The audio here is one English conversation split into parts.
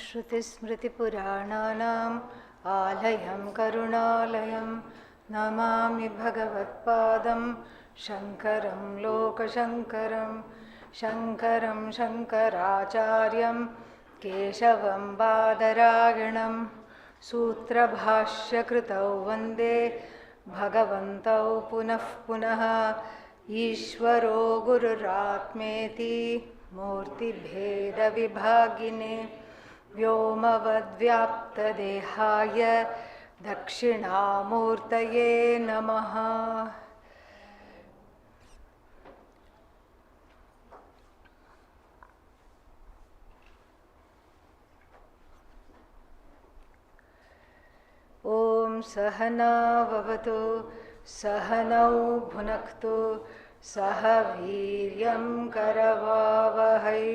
श्रुतिस्मृतिपुराणानाम् आलयं करुणालयं नमामि भगवत्पादं शङ्करं लोकशङ्करं शङ्करं शङ्कराचार्यं केशवं बादरायणं सूत्रभाष्यकृतौ वन्दे भगवन्तौ पुनः पुनः ईश्वरो गुरुरात्मेति मूर्तिभेदविभागिने व्योमवद्व्याप्तदेहाय दक्षिणामूर्तये नमः। ॐ सहना भवतु सहनौ भुनक्तु सह वीर्यं करवावहै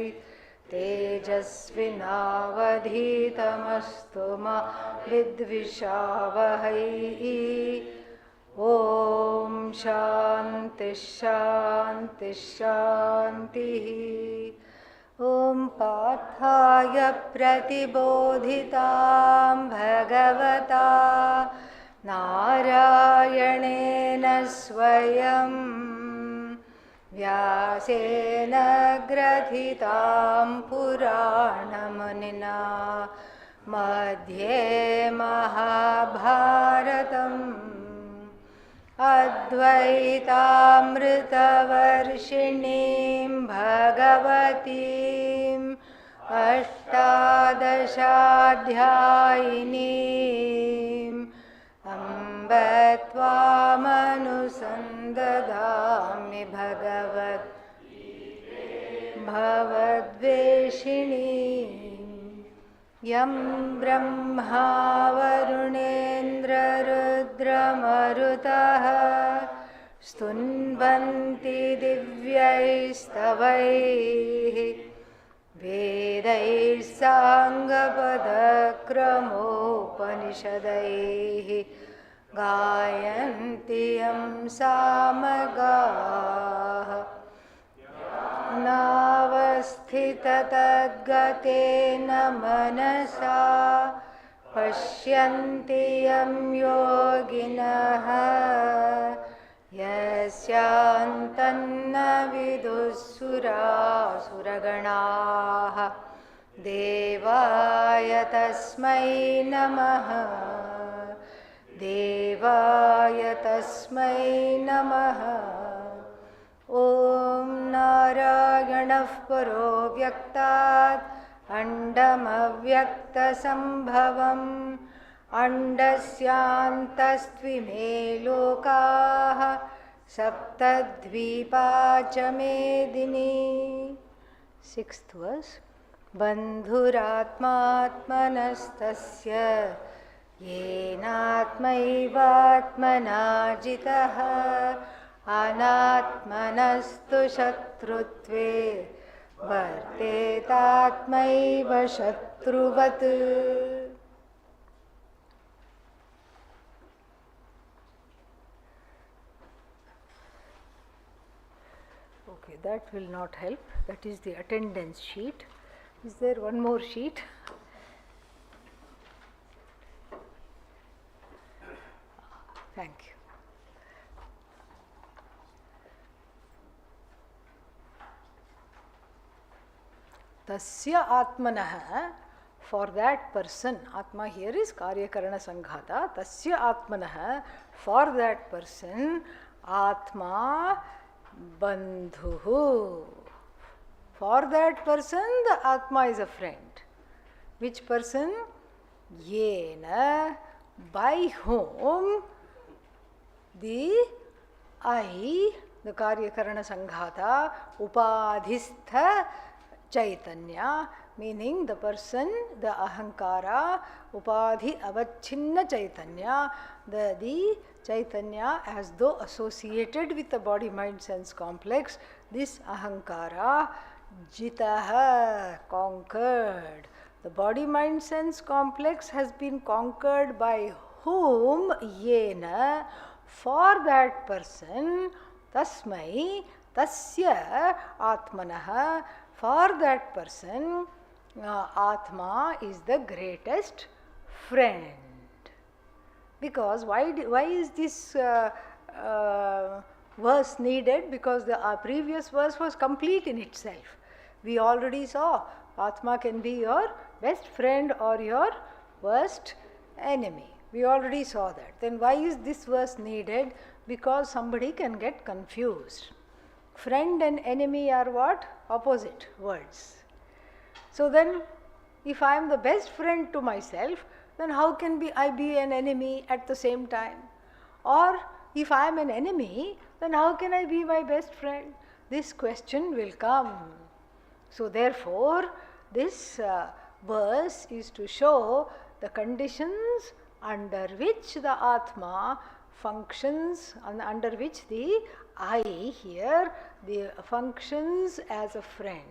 तेजस्विनावधीतमस्तु मा विद्विषावहै। ॐ शान्ति शान्ति शान्तिः। ॐ पार्थाय प्रतिबोधितां भगवता नारायणेन स्वयं व्यासेन ग्रथितां पुराणमुनिना मध्ये महाभारतम् अद्वैतामृतवर्षिणीं भगवतीम् अष्टादशाध्यायिनीम् अम्ब त्वामनुसन्दधामि भवद्वेषिणीम् यं ब्रह्मा वरुणेन्द्ररुद्रमरुतः स्तुन्वन्ति दिव्यैस्तवैः वेदैः साङ्गपदक्रमोपनिषदैः गायन्ति यं सामगाः नावस्थिततद्गतेन मनसा पश्यन्ति यं योगिनः यस्यान्तन्न विदुःसुरासुरगणाः देवाय तस्मै नमः देवाय तस्मै नमः। ॐ नारायणः परो व्यक्तात् अण्डमव्यक्तसम्भवम् अण्डस्यान्तस्त्विमे लोकाः सप्तद्वीपा च मेदिनी। 6th verse। बन्धुरात्मात्मनस्तस्य येनात्मैवात्मना जितः अनात्मनस्तु शत्रुत्वे वर्तेतात्मैव शत्रुवत्। Okay, that will not help. That is the attendance sheet. Is there one more sheet? Thank you. Tasya atmanah, for that person, atma here is karyakarana sanghata, tasya atmanah, for that person, atma bandhuhu. For that person, the atma is a friend. Which person? Yena, by whom the I, the karyakarana sanghata, upadhistha Chaitanya, meaning the person, the ahankara, upadhi avachinna Chaitanya, the Chaitanya as though associated with the body, mind, sense complex, this ahankara, jitaha, conquered. The body, mind, sense complex has been conquered by whom? Yena, for that person, tasmai, tasya atmanah, for that person, Atma is the greatest friend. Because why is this verse needed? Because the previous verse was complete in itself. We already saw Atma can be your best friend or your worst enemy. We already saw that. Then why is this verse needed? Because somebody can get confused. Friend and enemy are what? Opposite words. So then, if I am the best friend to myself, then how can I be an enemy at the same time? Or if I am an enemy, then how can I be my best friend? This question will come. So therefore, this verse is to show the conditions under which the Atma functions, under which the I here functions as a friend.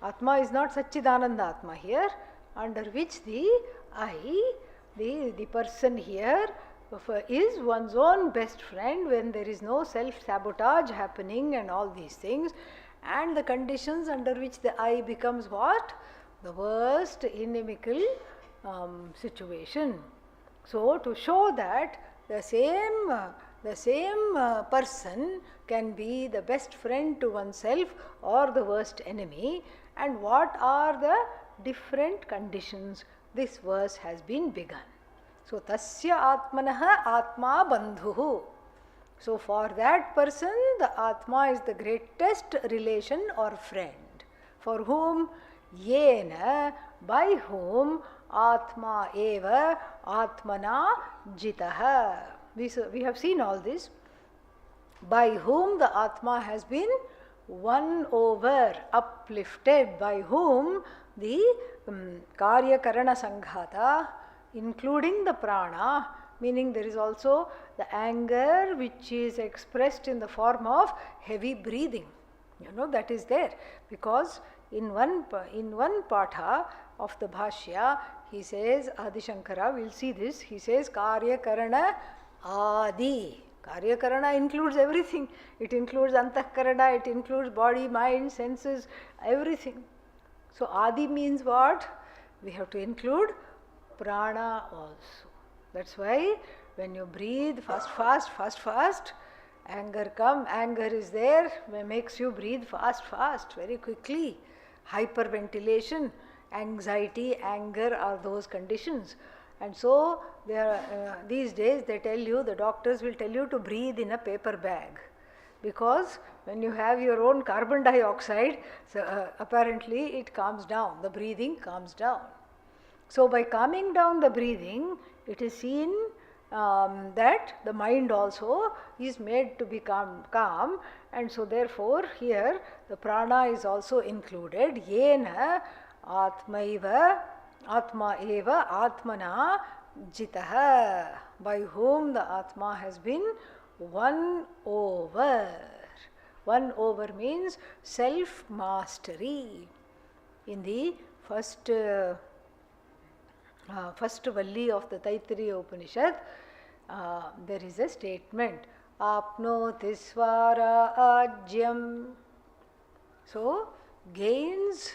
Atma is not Satchidananda Atma here, under which the I, the person here, is one's own best friend when there is no self-sabotage happening and all these things, and the conditions under which the I becomes what? The worst inimical situation. So to show that the same person can be the best friend to oneself or the worst enemy, and what are the different conditions, this verse has been begun. So tasya atmanaha atma bandhuhu. So for that person, the Atma is the greatest relation or friend. For whom? Yena, by whom, Atma eva atmana jitaha. We have seen all this. By whom the Atma has been won over, uplifted, by whom the karya karana sanghata, including the prana, meaning there is also the anger which is expressed in the form of heavy breathing. That is there, because in one patha of the Bhashya, he says, Adi Shankara, we'll see this, he says karya karana adi. Karya karana includes everything. It includes antahkarana, it includes body, mind, senses, everything. So adi means what? We have to include prana also. That's why when you breathe fast, anger is there, makes you breathe fast, very quickly. Hyperventilation, anxiety, anger are those conditions. And so these days they tell you, the doctors will tell you to breathe in a paper bag, because when you have your own carbon dioxide, so, apparently it calms down, the breathing calms down. So by calming down the breathing, it is seen that the mind also is made to become calm, and so therefore here the prana is also included. Yena atma eva atmana jitaha, by whom the Atma has been won over. Won over means self-mastery. In the first valli of the Taittiriya Upanishad, there is a statement, apnoti swara ajyam. So, gains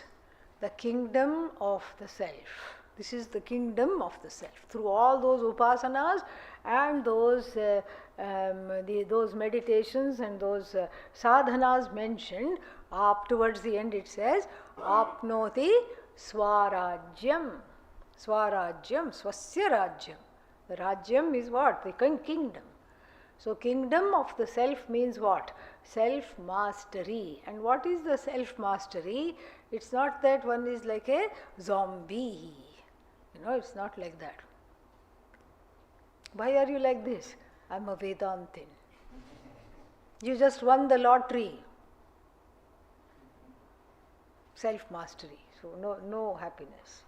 the kingdom of the self. This is the kingdom of the self. Through all those upasanas and those meditations and those sadhanas mentioned, towards the end it says, apnoti swarajyam. Swarajyam, swasya rajyam. The rajyam is what? The kingdom. So kingdom of the self means what? Self-mastery. And what is the self-mastery? It's not that one is like a zombie. It's not like that. Why are you like this? I'm a Vedantin. You just won the lottery. Self-mastery. So no happiness.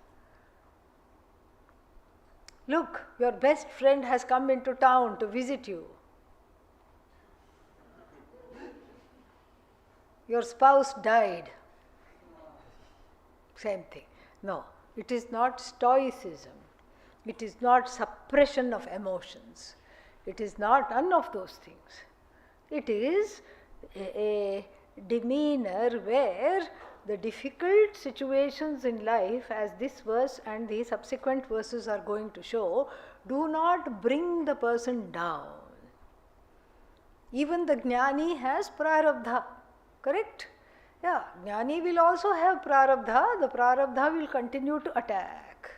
Look, your best friend has come into town to visit you. Your spouse died. Same thing. No, it is not stoicism. It is not suppression of emotions. It is not none of those things. It is a demeanor where the difficult situations in life, as this verse and the subsequent verses are going to show, do not bring the person down. Even the Jnani has prarabdha, correct? Yeah, Jnani will also have prarabdha. The prarabdha will continue to attack.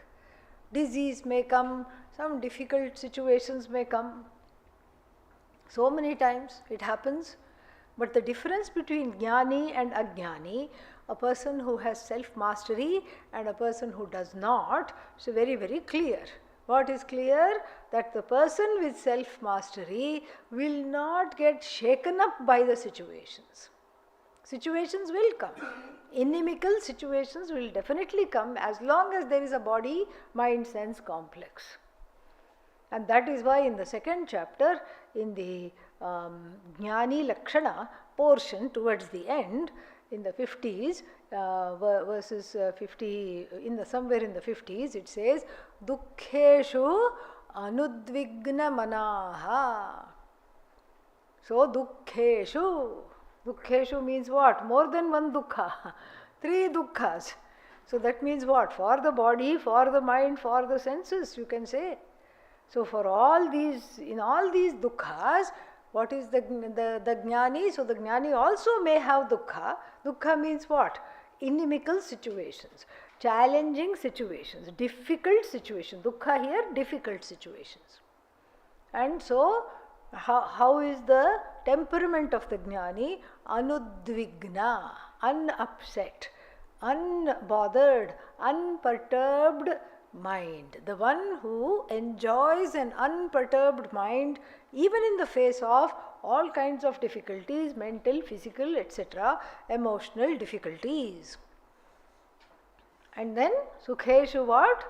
Disease may come, some difficult situations may come. So many times it happens. But the difference between Jnani and Ajnani, a person who has self-mastery and a person who does not, is very, very clear. What is clear? That the person with self-mastery will not get shaken up by the situations. Situations will come. Inimical situations will definitely come as long as there is a body, mind, sense complex. And that is why in the second chapter, in the Jnani Lakshana portion towards the end, in the 50s, verses 50, somewhere in the 50s, it says, Dukkheshu anudvigna manaha. So, Dukkheshu means what? More than one dukkha. 3 dukkhas. So, that means what? For the body, for the mind, for the senses, you can say. So, for all these, in all these dukkhas, what is the Jnani? So, the Jnani also may have dukkha. Dukkha means what? Inimical situations, challenging situations, difficult situations. Dukkha here, difficult situations. And so, how is the temperament of the Jnani? Anudvigna, unupset, unbothered, unperturbed mind. The one who enjoys an unperturbed mind even in the face of all kinds of difficulties, mental, physical, etc., emotional difficulties. And then Sukheshu what?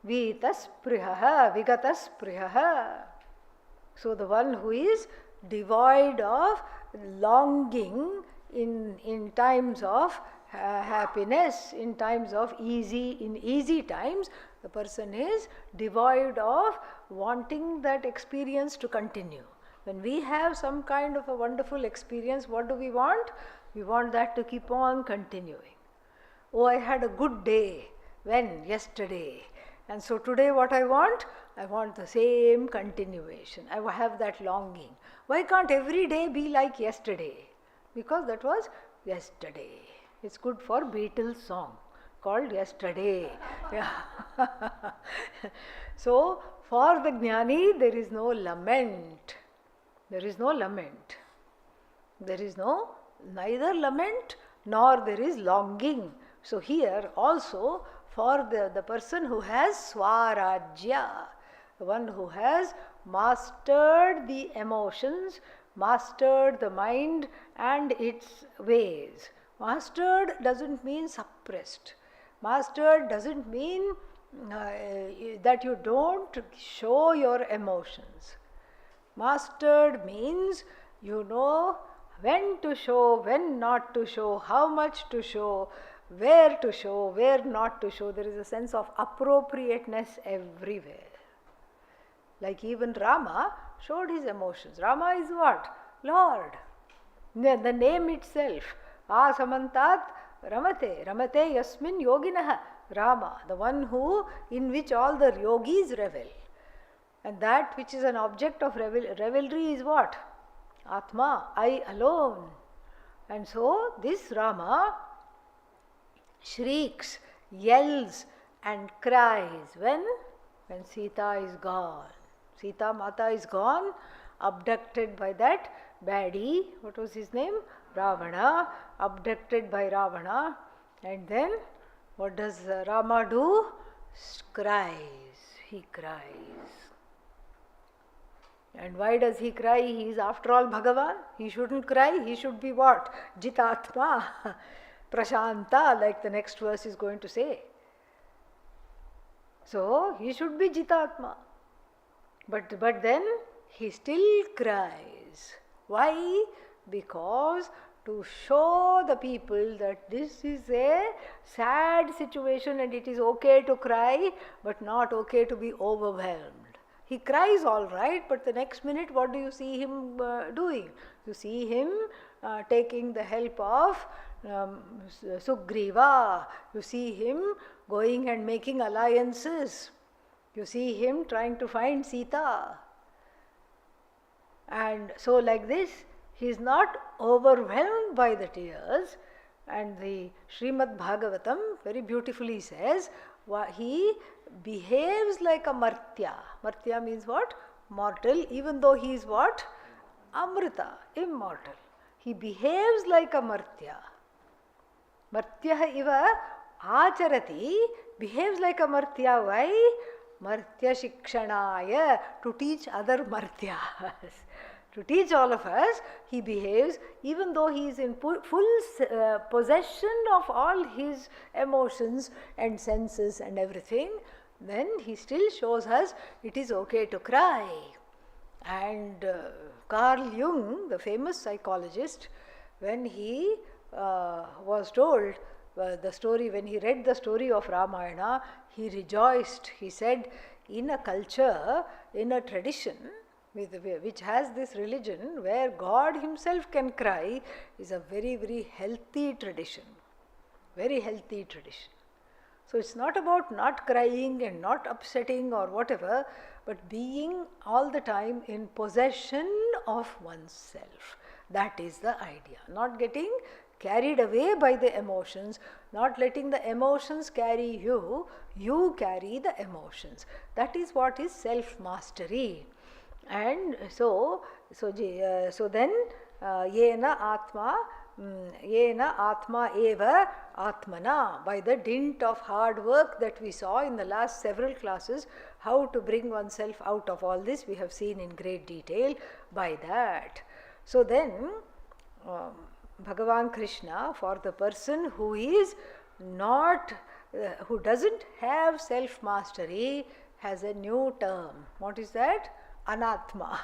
Vitasprihaha, Vigatasprihaha. So the one who is devoid of longing in times of happiness, in times of easy times, the person is devoid of wanting that experience to continue. When we have some kind of a wonderful experience, what do we want? We want that to keep on continuing. Oh, I had a good day. When? Yesterday. And so today what I want? I want the same continuation. I have that longing. Why can't every day be like yesterday? Because that was yesterday. It's good for Beatles song called Yesterday. Yeah. So, for the Jnani, there is no lament. There is no lament. There is neither lament nor there is longing. So, here also for the person who has Swarajya, the one who has mastered the emotions, mastered the mind and its ways. Mastered doesn't mean suppressed. Mastered doesn't mean that you don't show your emotions. Mastered means you know when to show, when not to show, how much to show, where not to show. There is a sense of appropriateness everywhere. Like even Rama showed his emotions. Rama is what? Lord. The name itself. Samantat Ramate. Ramate Yasmin Yoginaha. Rama, the one in which all the yogis revel. And that which is an object of revelry is what? Atma, I alone. And so this Rama shrieks, yells and cries when Sita is gone. Sita Mata is gone, abducted by that baddie, what was his name? Ravana, abducted by Ravana. And then what does Rama do? He cries. And why does he cry? He is after all Bhagavan. He shouldn't cry. He should be what? Jitatma, Prashanta, like the next verse is going to say. So, he should be Jitatma. But then he still cries. Why? Because to show the people that this is a sad situation and it is okay to cry, but not okay to be overwhelmed. He cries all right, but the next minute what do you see him doing? You see him taking the help of Sugriva. You see him going and making alliances. You see him trying to find Sita. And so like this, he is not overwhelmed by the tears. And the Srimad Bhagavatam very beautifully says, he behaves like a Martya. Martya means what? Mortal, even though he is what? Amrita, immortal. He behaves like a Martya. Martya iva acharati, behaves like a Martya. Why? Martya shikshanaya, to teach other Martyas. To teach all of us, he behaves, even though he is in full possession of all his emotions and senses and everything, then he still shows us it is okay to cry. And Carl Jung, the famous psychologist, when he was told the story, when he read the story of Ramayana, he rejoiced. He said, in a culture, in a tradition, which has this religion where God himself can cry, is a very, very healthy tradition. Very healthy tradition. So it's not about not crying and not upsetting or whatever, but being all the time in possession of oneself. That is the idea. Not getting carried away by the emotions, not letting the emotions carry you, you carry the emotions. That is what is self-mastery. And so then yena atma eva atmana, by the dint of hard work that we saw in the last several classes, how to bring oneself out of all this, we have seen in great detail by that. So then Bhagavan Krishna, for the person who is not, who doesn't have self-mastery, has a new term. What is that? Anatma.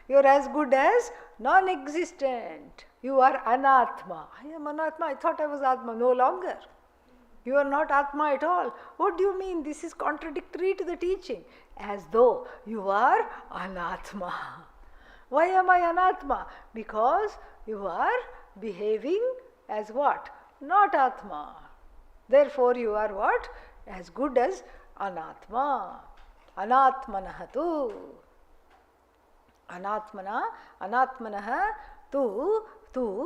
You are as good as non-existent. You are Anatma. I am Anatma. I thought I was Atma. No longer. You are not Atma at all. What do you mean? This is contradictory to the teaching. As though you are Anatma. Why am I Anatma? Because you are behaving as what? Not Atma. Therefore you are what? As good as Anatma. Anatmanah tu,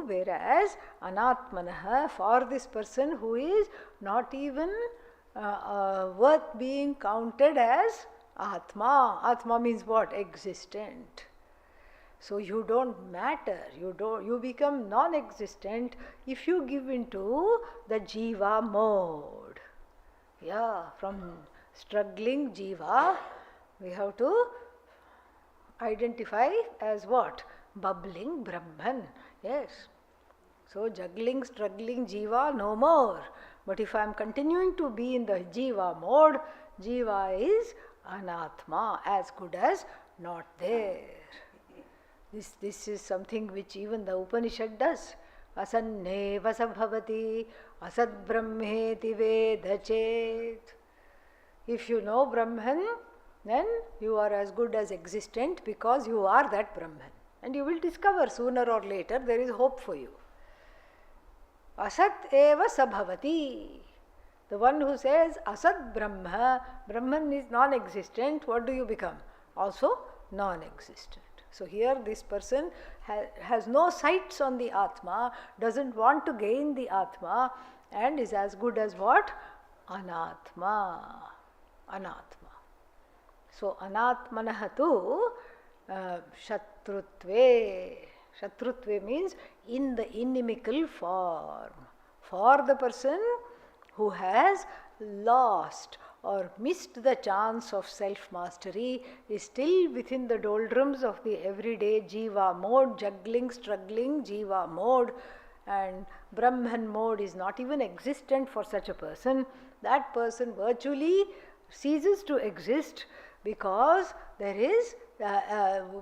whereas Anatmanah, for this person who is not even worth being counted as Atma. Atma means what? Existent. So you don't matter, you become non-existent if you give into the Jiva mode. Yeah, from struggling Jiva, we have to identify as what? Bubbling Brahman. Yes. So juggling, struggling Jiva, no more. But if I am continuing to be in the Jiva mode, Jiva is Anatma, as good as not there. This is something which even the Upanishad does. Asanne vasabhavati asad brahmeti vedachet. If you know Brahman, then you are as good as existent because you are that Brahman. And you will discover sooner or later there is hope for you. Asat eva sabhavati. The one who says Asat Brahma, Brahman is non-existent, what do you become? Also non-existent. So here this person has no sights on the Atma, doesn't want to gain the Atma, and is as good as what? Anatma. Anatma. So Anatmanah tu shatrutve. Shatrutve means in the inimical form. For the person who has lost or missed the chance of self-mastery, is still within the doldrums of the everyday Jiva mode, juggling, struggling Jiva mode, and Brahman mode is not even existent for such a person. That person virtually ceases to exist because there is,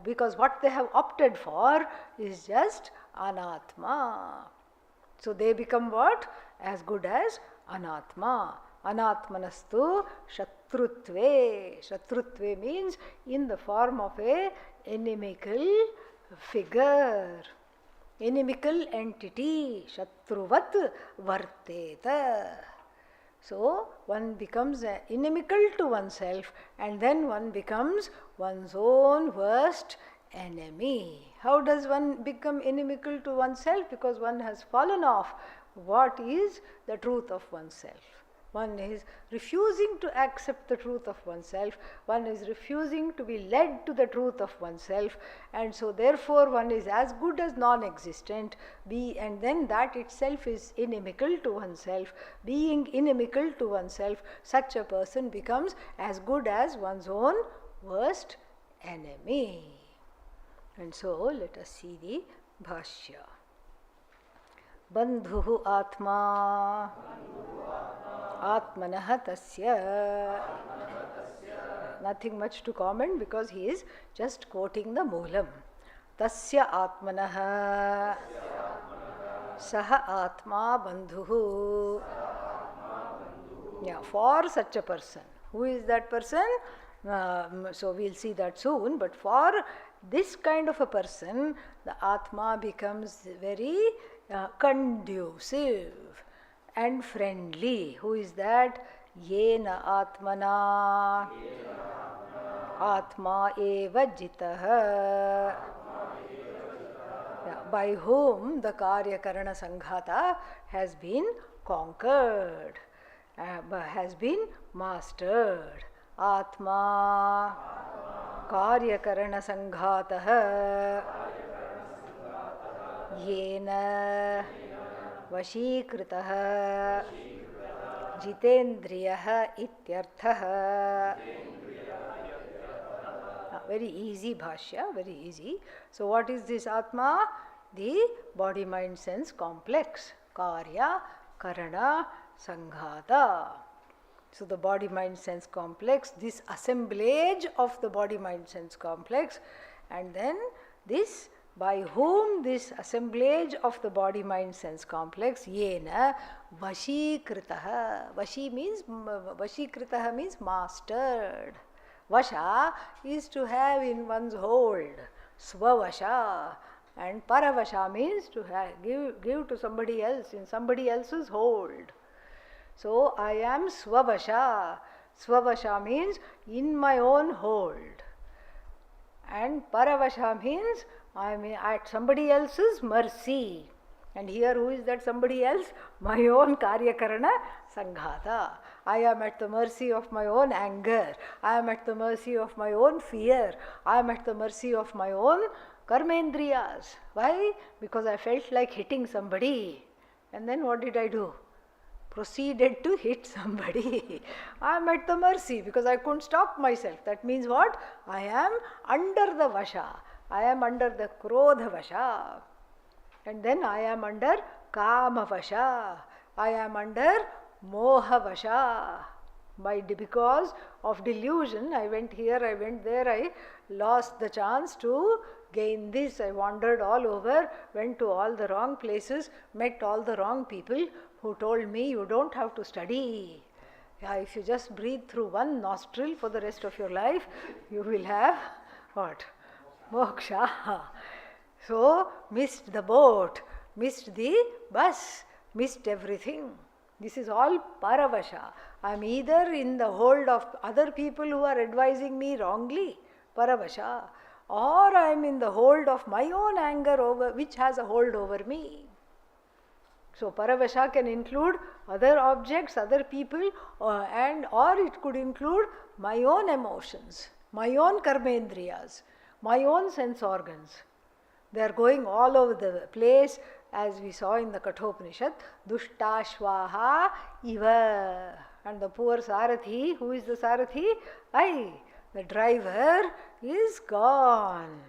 because what they have opted for is just Anatma. So they become what? As good as Anatma. Anatmanastu shatrutve. Shatrutve means in the form of a inimical figure. inimical entity, shatruvat varteta. So one becomes inimical to oneself, and then one becomes one's own worst enemy. How does one become inimical to oneself? Because one has fallen off what is the truth of oneself. One is refusing to accept the truth of oneself, one is refusing to be led to the truth of oneself, and so therefore one is as good as non-existent, and then that itself is inimical to oneself. Being inimical to oneself, such a person becomes as good as one's own worst enemy. And so let us see the Bhashya. Bandhuhu Atma Atmanah Tasya. Nothing much to comment because he is just quoting the Moolam. Tasya Atmanah Saha Atma Bandhuhu. Yeah, for such a person. Who is that person? So we'll see that soon, but for this kind of a person, the Atma becomes very conducive and friendly. Who is that? Yena Atmana Atma eva jitah. By whom the Karya Karana Sanghata has been conquered, has been mastered. Atma Karya Karana Sanghatah Yena Vashikritah Jitendriyah Ityarthah. Very easy Bhashya, very easy. So what is this Atma? The body, mind, sense complex. Karya Karana Sanghata. So the body, mind, sense complex, this assemblage of the body, mind, sense complex, and then this, by whom this assemblage of the body, mind, sense complex, yena vashikritah. Vashikritah means mastered. Vasha is to have in one's hold. Svavasha. And paravasha means to have, give to somebody else, in somebody else's hold. So I am Svavasha. Svavasha means in my own hold. And Paravasha means I am at somebody else's mercy. And here who is that somebody else? My own Karyakarana Sanghata. I am at the mercy of my own anger. I am at the mercy of my own fear. I am at the mercy of my own karmendriyas. Why? Because I felt like hitting somebody. And then what did I do? Proceeded to hit somebody. I am at the mercy because I couldn't stop myself. That means what? I am under the Vasha. I am under the Krodha Vasha. And then I am under Kama Vasha. I am under Moha Vasha. Because of delusion, I went here, I went there, I lost the chance to gain this. I wandered all over, went to all the wrong places, met all the wrong people who told me you don't have to study. If you just breathe through one nostril for the rest of your life, you will have what? Moksha. So, missed the boat, missed the bus, missed everything. This is all paravasha. I am either in the hold of other people who are advising me wrongly, paravasha, or I am in the hold of my own anger which has a hold over me. So paravasha can include other objects, other people, or it could include my own emotions, my own karmendriyas, my own sense organs. They are going all over the place, as we saw in the Kathopanishad, Dushtashvaha iva. And the poor Sarathi, who is the Sarathi? The driver is gone.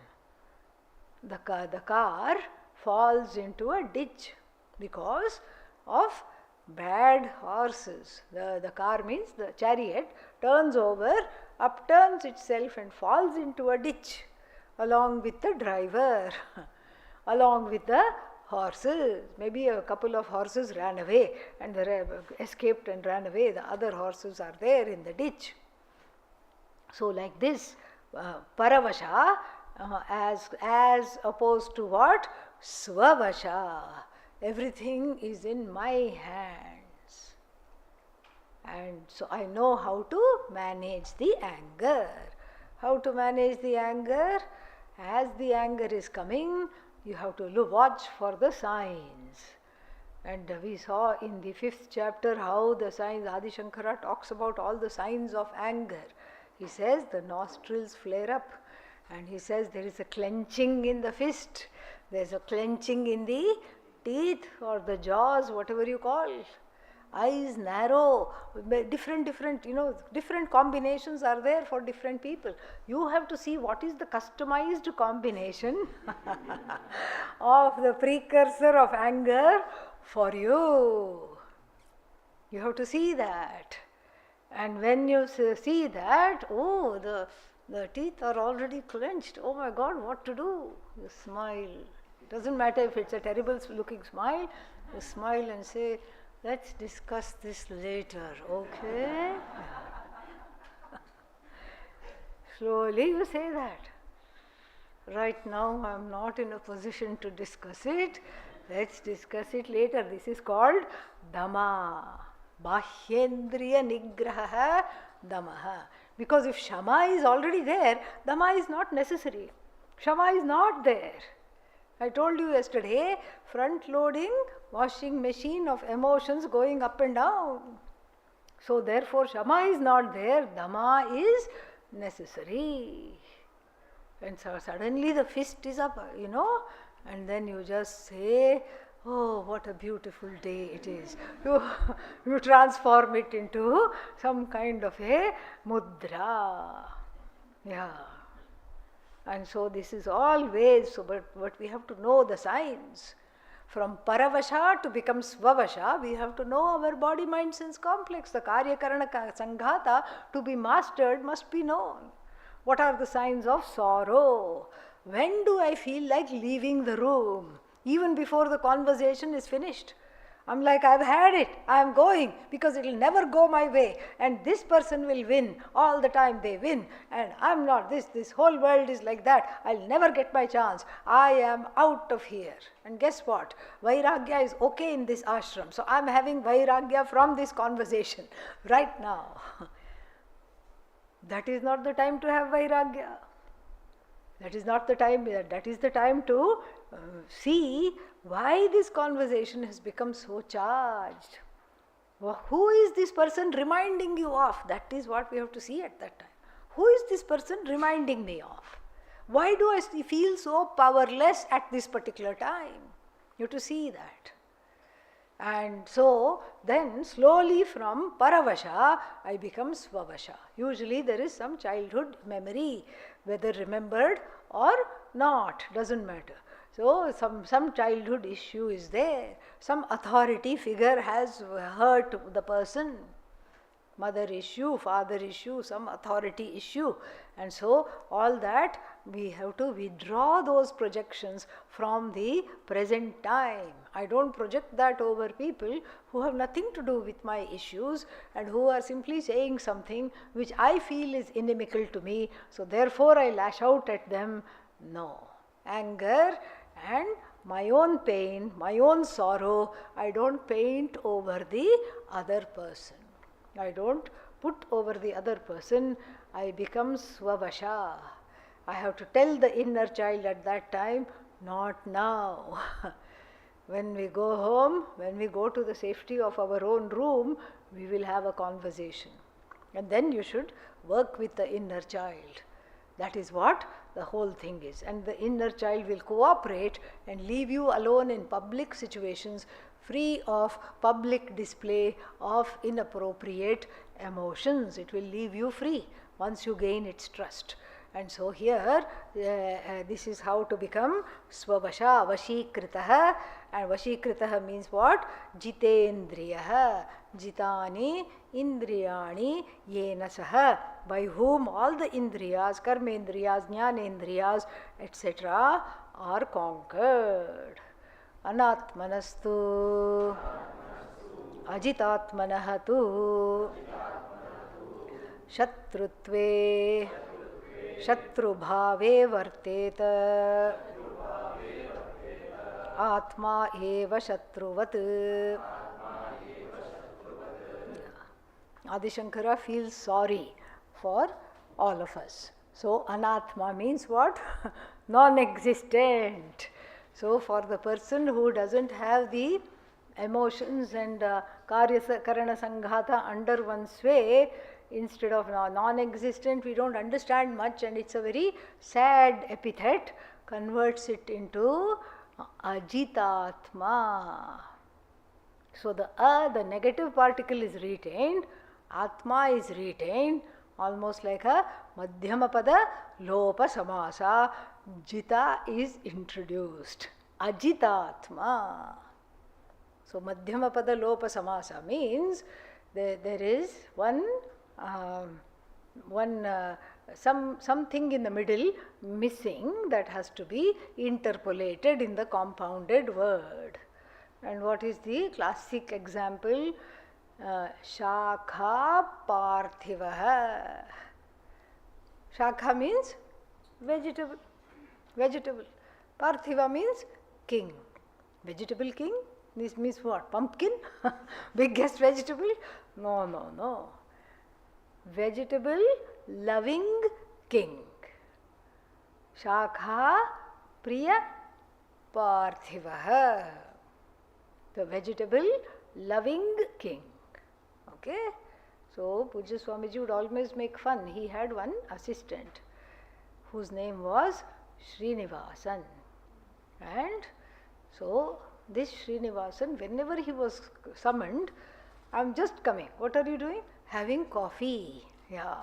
The car falls into a ditch because of bad horses. The car means the chariot turns over, upturns itself and falls into a ditch along with the driver, along with the horses. Maybe a couple of horses ran away and they escaped and ran away. The other horses are there in the ditch. So like this, paravasha as opposed to what? Svavasha. Everything is in my hands. And so I know how to manage the anger. How to manage the anger? As the anger is coming, you have to watch for the signs. And we saw in the 5th chapter how the signs, Adi Shankara talks about all the signs of anger. He says the nostrils flare up, and he says there is a clenching in the fist, there is a clenching in the teeth or the jaws, whatever you call. Eyes narrow, different, different combinations are there for different people. You have to see what is the customized combination of the precursor of anger for you. You have to see that. And when you see that, oh, the teeth are already clenched. Oh my God, what to do? You smile. Doesn't matter if it's a terrible looking smile. You smile and say, let's discuss this later, okay? Slowly you say that. Right now I am not in a position to discuss it. Let's discuss it later. This is called Dhamma. Bahyendriya Nigraha Dhammaha. Because if Shama is already there, Dhamma is not necessary. Shama is not there. I told you yesterday, front loading washing machine of emotions going up and down. So therefore Shama is not there, Dhamma is necessary. And so suddenly the fist is up, and then you just say, oh, what a beautiful day it is. You transform it into some kind of a mudra. Yeah. And so this is always, but we have to know the signs. From Paravasha to become Svavasha, we have to know our body, mind, sense complex. The Karya Karana Sanghata to be mastered must be known. What are the signs of sorrow? When do I feel like leaving the room? Even before the conversation is finished. I'm like, I've had it, I'm going, because it will never go my way, and this person will win, all the time they win, and I'm not this whole world is like that, I'll never get my chance, I am out of here. And guess what? Vairagya is okay in this ashram, so I'm having Vairagya from this conversation, right now. That is not the time to have Vairagya. That is not the time, that is the time to see why this conversation has become so charged. Who is this person reminding you of? That is what we have to see at that time. Who is this person reminding me of? Why do I feel so powerless at this particular time? You have to see that. And so then slowly from Paravasha I become Svavasha. Usually there is some childhood memory, whether remembered or not, doesn't matter. So some childhood issue is there, some authority figure has hurt the person, mother issue, father issue, some authority issue, and so all that we have to withdraw those projections from the present time. I don't project that over people who have nothing to do with my issues and who are simply saying something which I feel is inimical to me, so therefore I lash out at them. No. Anger and my own pain, my own sorrow, I don't paint over the other person. I don't put over the other person, I become Svavasha. I have to tell the inner child at that time, not now. When we go home, when we go to the safety of our own room, we will have a conversation. And then you should work with the inner child. That is what the whole thing is. And the inner child will cooperate and leave you alone in public situations, free of public display of inappropriate emotions. It will leave you free once you gain its trust. And so here, this is how to become Svavasha, Vashikritah. And Vashikritah means what? Jitendriyaha, Jitani Indriyani Yena Saha, by whom all the Indriyas, Karmendriyas, Jnanendriyas, etc. are conquered. Anatmanastu Ajitatmanahatu Shatrutve Shatrubhave varteta Atma eva Shatruvat. Adi Shankara feels sorry for all of us. So, anatma means what? Non-existent. So, for the person who doesn't have the emotions and karana sanghata under one's sway, instead of non-existent, we don't understand much, and it's a very sad epithet, converts it into ajitatma. So, the negative particle is retained, atma is retained, almost like a madhyamapada lopa samasa. Jita is introduced. Ajitatma. So, madhyamapada lopa samasa means there is something in the middle missing that has to be interpolated in the compounded word. And what is the classic example? Shakha parthivaha. Shakha means vegetable. Parthiva means king. Vegetable king? This means what? Pumpkin? Biggest vegetable? No. Vegetable loving king. Shakha priya parthivaha. The vegetable loving king. Okay? So, Pujya Swamiji would always make fun. He had one assistant whose name was Srinivasan. And so, this Srinivasan, whenever he was summoned, I'm just coming. What are you doing? Having coffee. Yeah.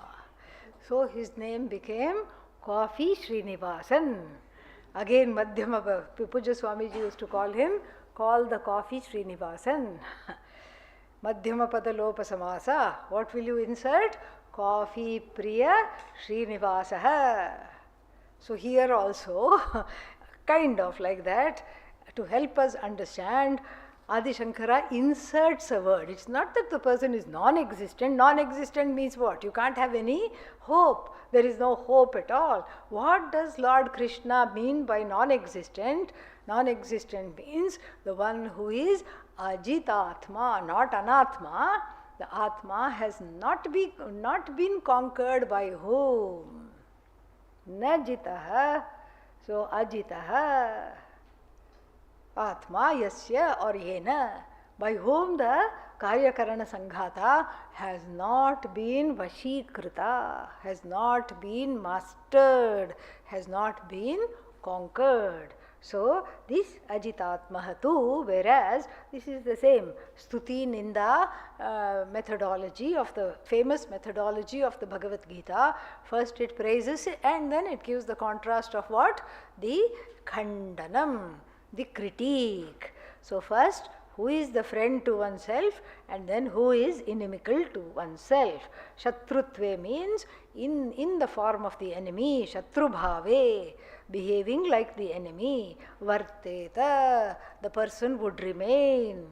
So, his name became Coffee Srinivasan. Again, Madhyama Pujya Swamiji used to call him, call the coffee Srinivasan. Madhyama pada lopa samasa. What will you insert? Coffee priya Srinivasaha. So here also, kind of like that, to help us understand, Adi Shankara inserts a word. It's not that the person is non-existent. Non-existent means what? You can't have any hope. There is no hope at all. What does Lord Krishna mean by non-existent? Non-existent means the one who is ajitatma, not anatma. The atma has not been conquered by whom? Na jitaha. So ajitaha. Atma yasya or yena. By whom the karyakarana sanghata has not been vashikrita, has not been mastered, has not been conquered. So, this ajitatmahatu, whereas this is the same stuti ninda methodology of the famous methodology of the Bhagavad Gita. First it praises and then it gives the contrast of what? The khandanam, the critique. So, first who is the friend to oneself and then who is inimical to oneself. Shatrutve means in the form of the enemy, shatrubhave, behaving like the enemy. Varteta, the person would remain.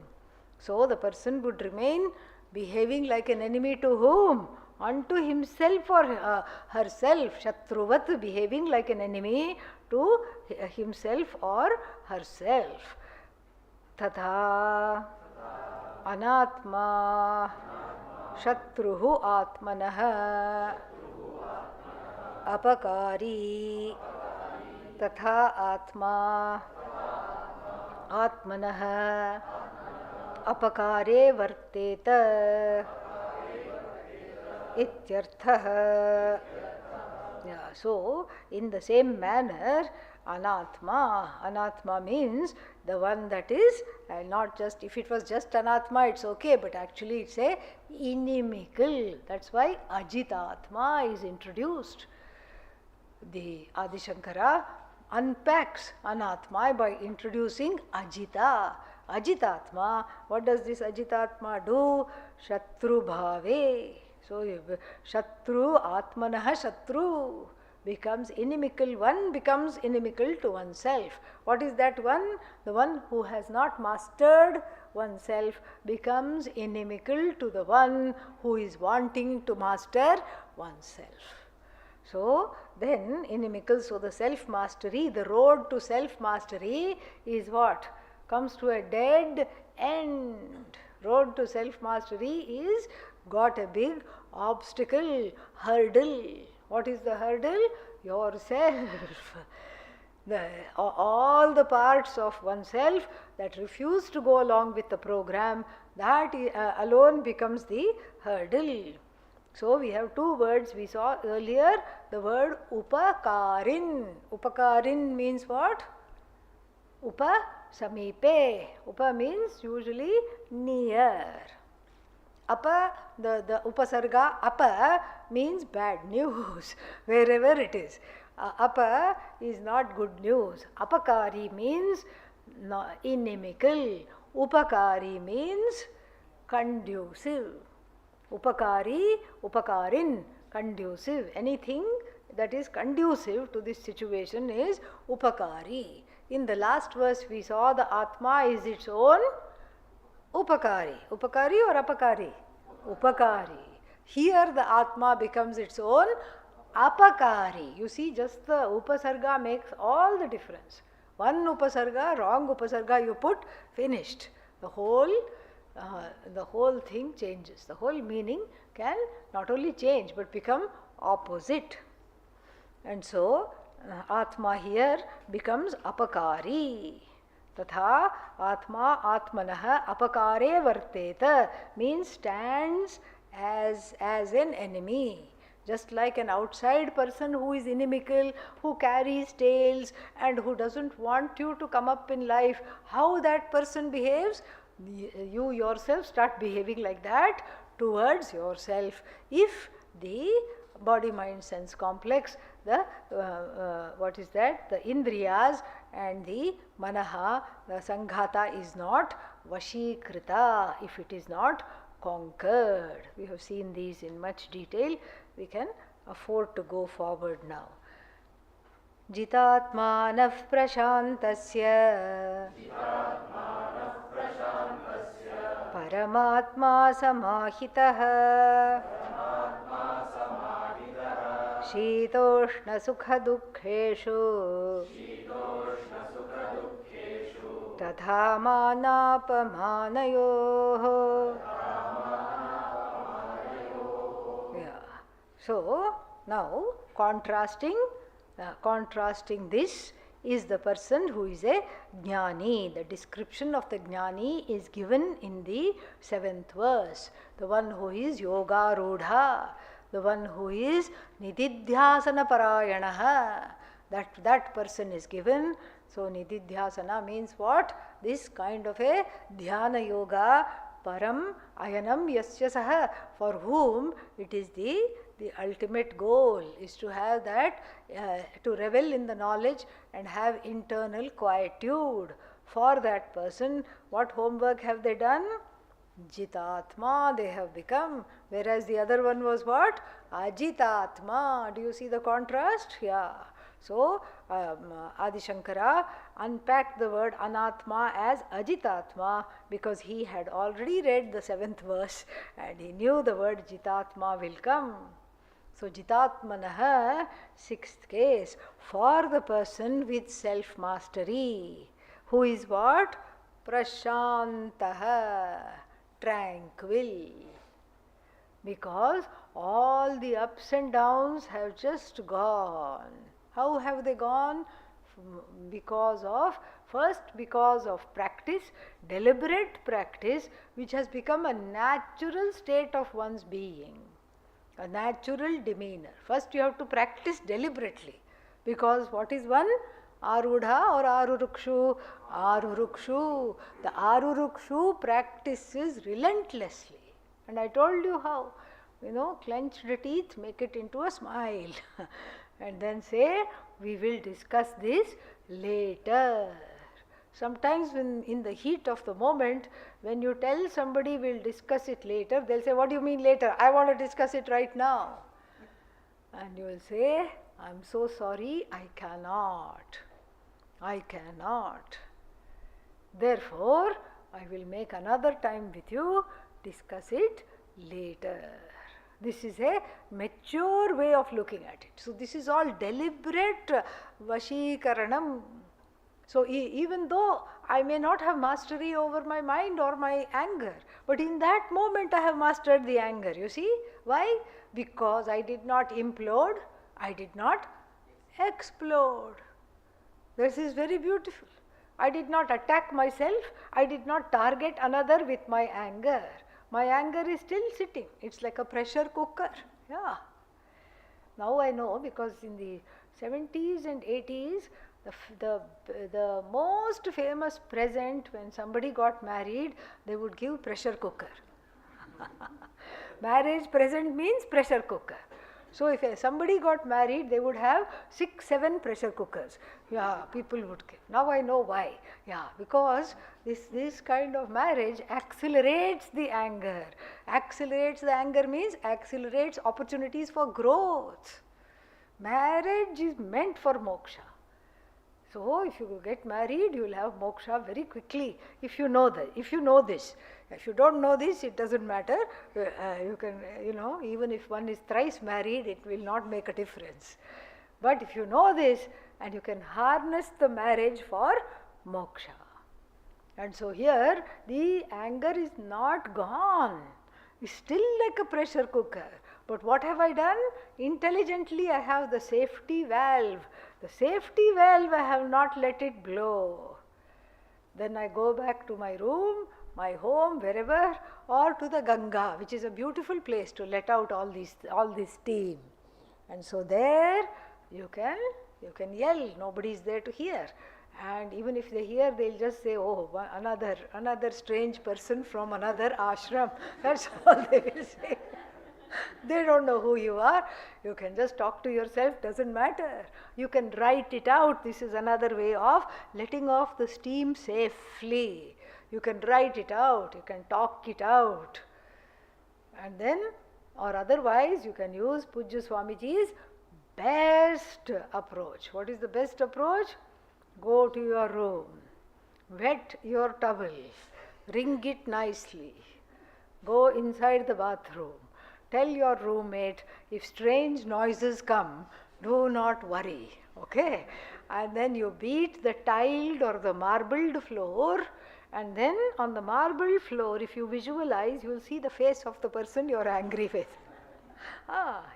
So the person would remain behaving like an enemy to whom? Unto himself or herself. Shatruvat, behaving like an enemy to himself or herself. Tatha anatma shatruhu atmanah apakari tatha atma atmanah apakare varteta ityarthah. Yeah, so in the same manner, anatma means the one that is not just, if it was just anatma it's okay, but actually it's a inimical. That's why ajitatma is introduced. The Adi Shankara unpacks anatma by introducing ajita. Ajitatma, what does this ajitatma do? Shatru bhave. So, shatru, atmanah shatru becomes inimical. One becomes inimical to oneself. What is that one? The one who has not mastered oneself becomes inimical to the one who is wanting to master oneself. So then inimical, so the self-mastery, the road to self-mastery is what? Comes to a dead end. Road to self-mastery is got a big obstacle, hurdle. What is the hurdle? Yourself. All the parts of oneself that refuse to go along with the program, that alone becomes the hurdle. So we have two words we saw earlier, the word upakarin. Upakarin means what? Upa samipe. Upa means usually near. Apa, the upasarga, apa means bad news, wherever it is. Apa is not good news. Apakari means inimical. Upakari means conducive. Upakari, upakarin, conducive. Anything that is conducive to this situation is upakari. In the last verse we saw the Atma is its own upakari. Upakari or apakari? Upakari. Here the Atma becomes its own apakari. You see, just the upasarga makes all the difference. One upasarga, wrong upasarga you put, finished. The whole thing changes. The whole meaning can not only change but become opposite. And so Atma here becomes apakari. Tatha Atma Atmanaha apakare varteta means stands as an enemy. Just like an outside person who is inimical, who carries tales and who doesn't want you to come up in life, how that person behaves, you yourself start behaving like that towards yourself. If the body mind sense complex, the what is that, the indriyas and the manaha, the sanghata is not vashikrita, if it is not conquered. We have seen these in much detail. We can afford to go forward now. Jitatmanah prashantasya Paramatma samahitah Shitoshna sukha dukkheshu Tadha manapamanayoh. So now contrasting this is the person who is a jnani. The description of the jnani is given in the 7th verse. The one who is yoga rudha, the one who is nididhyasana parayanaha, that person is given. So nididhyasana means what? This kind of a dhyana yoga, param ayanam yasya saha, for whom it is the ultimate goal is to have that, to revel in the knowledge and have internal quietude. For that person, what homework have they done? Jitatma they have become, whereas the other one was what? Ajitatma. Do you see the contrast? Yeah. So Adi Shankara unpacked the word anatma as ajitatma because he had already read the 7th verse and he knew the word jitatma will come. So jitatmanah, 6th case, for the person with self-mastery, who is what? Prashantaha, tranquil. Because all the ups and downs have just gone. How have they gone? Because of practice, deliberate practice, which has become a natural state of one's being, a natural demeanor. First you have to practice deliberately, because what is one? Arudha or arurukshu? Arurukshu. The arurukshu practices relentlessly. And I told you how, clenched teeth make it into a smile. And then say, we will discuss this later. Sometimes in the heat of the moment, when you tell somebody we'll discuss it later, they'll say, what do you mean later? I want to discuss it right now. And you will say, I'm so sorry, I cannot. Therefore, I will make another time with you, discuss it later. This is a mature way of looking at it. So this is all deliberate Vashikaranam. So even though I may not have mastery over my mind or my anger, but in that moment I have mastered the anger. You see? Why? Because I did not implode, I did not explode. This is very beautiful. I did not attack myself, I did not target another with my anger. My anger is still sitting. It's like a pressure cooker. Yeah. Now I know, because in the 70s and 80s, the most famous present when somebody got married, they would give pressure cooker. Marriage present means pressure cooker. So if somebody got married, they would have 6, 7 pressure cookers. Yeah, people would give. Now I know why. Yeah, because this kind of marriage accelerates the anger. Accelerates the anger means accelerates opportunities for growth. Marriage is meant for moksha. So if you get married, you will have moksha very quickly if you know that. If you know this. If you don't know this, it doesn't matter. You can, even if one is thrice married, it will not make a difference. But if you know this, and you can harness the marriage for moksha. And so here, the anger is not gone. It's still like a pressure cooker. But what have I done? Intelligently, I have the safety valve. The safety valve, I have not let it blow. Then I go back to my room, my home, wherever, or to the Ganga, which is a beautiful place to let out all this steam. And so there you can yell, nobody is there to hear. And even if they hear, they'll just say, oh, another strange person from another ashram. That's all they will say. They don't know who you are. You can just talk to yourself, doesn't matter. You can write it out. This is another way of letting off the steam safely. You can write it out, you can talk it out. And then, or otherwise, you can use Pujya Swamiji's best approach. What is the best approach? Go to your room, wet your towel, wring it nicely, go inside the bathroom, tell your roommate, if strange noises come, do not worry, okay? And then you beat the tiled or the marbled floor, and then on the marble floor, if you visualize, you will see the face of the person you are angry with.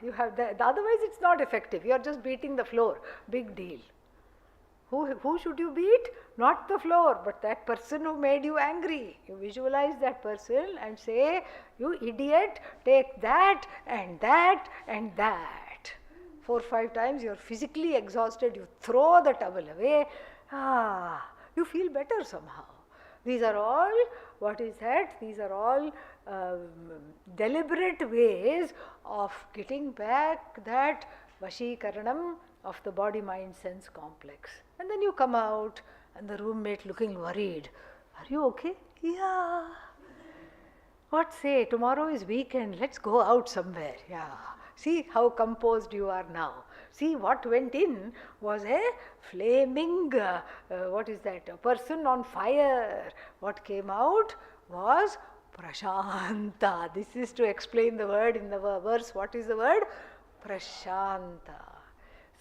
You have that. Otherwise, it's not effective. You are just beating the floor. Big deal. Who should you beat? Not the floor, but that person who made you angry. You visualize that person and say, you idiot, take that and that and that. 4 or 5 times you are physically exhausted. You throw the towel away. You feel better somehow. These are all, what is that? These are all deliberate ways of getting back that Vashikaranam of the body-mind-sense complex. And then you come out and the roommate looking worried. Are you okay? Yeah. What say? Tomorrow is weekend. Let's go out somewhere. Yeah. See how composed you are now. See, what went in was a flaming, a person on fire. What came out was prashanta. This is to explain the word in the verse. What is the word? Prashanta.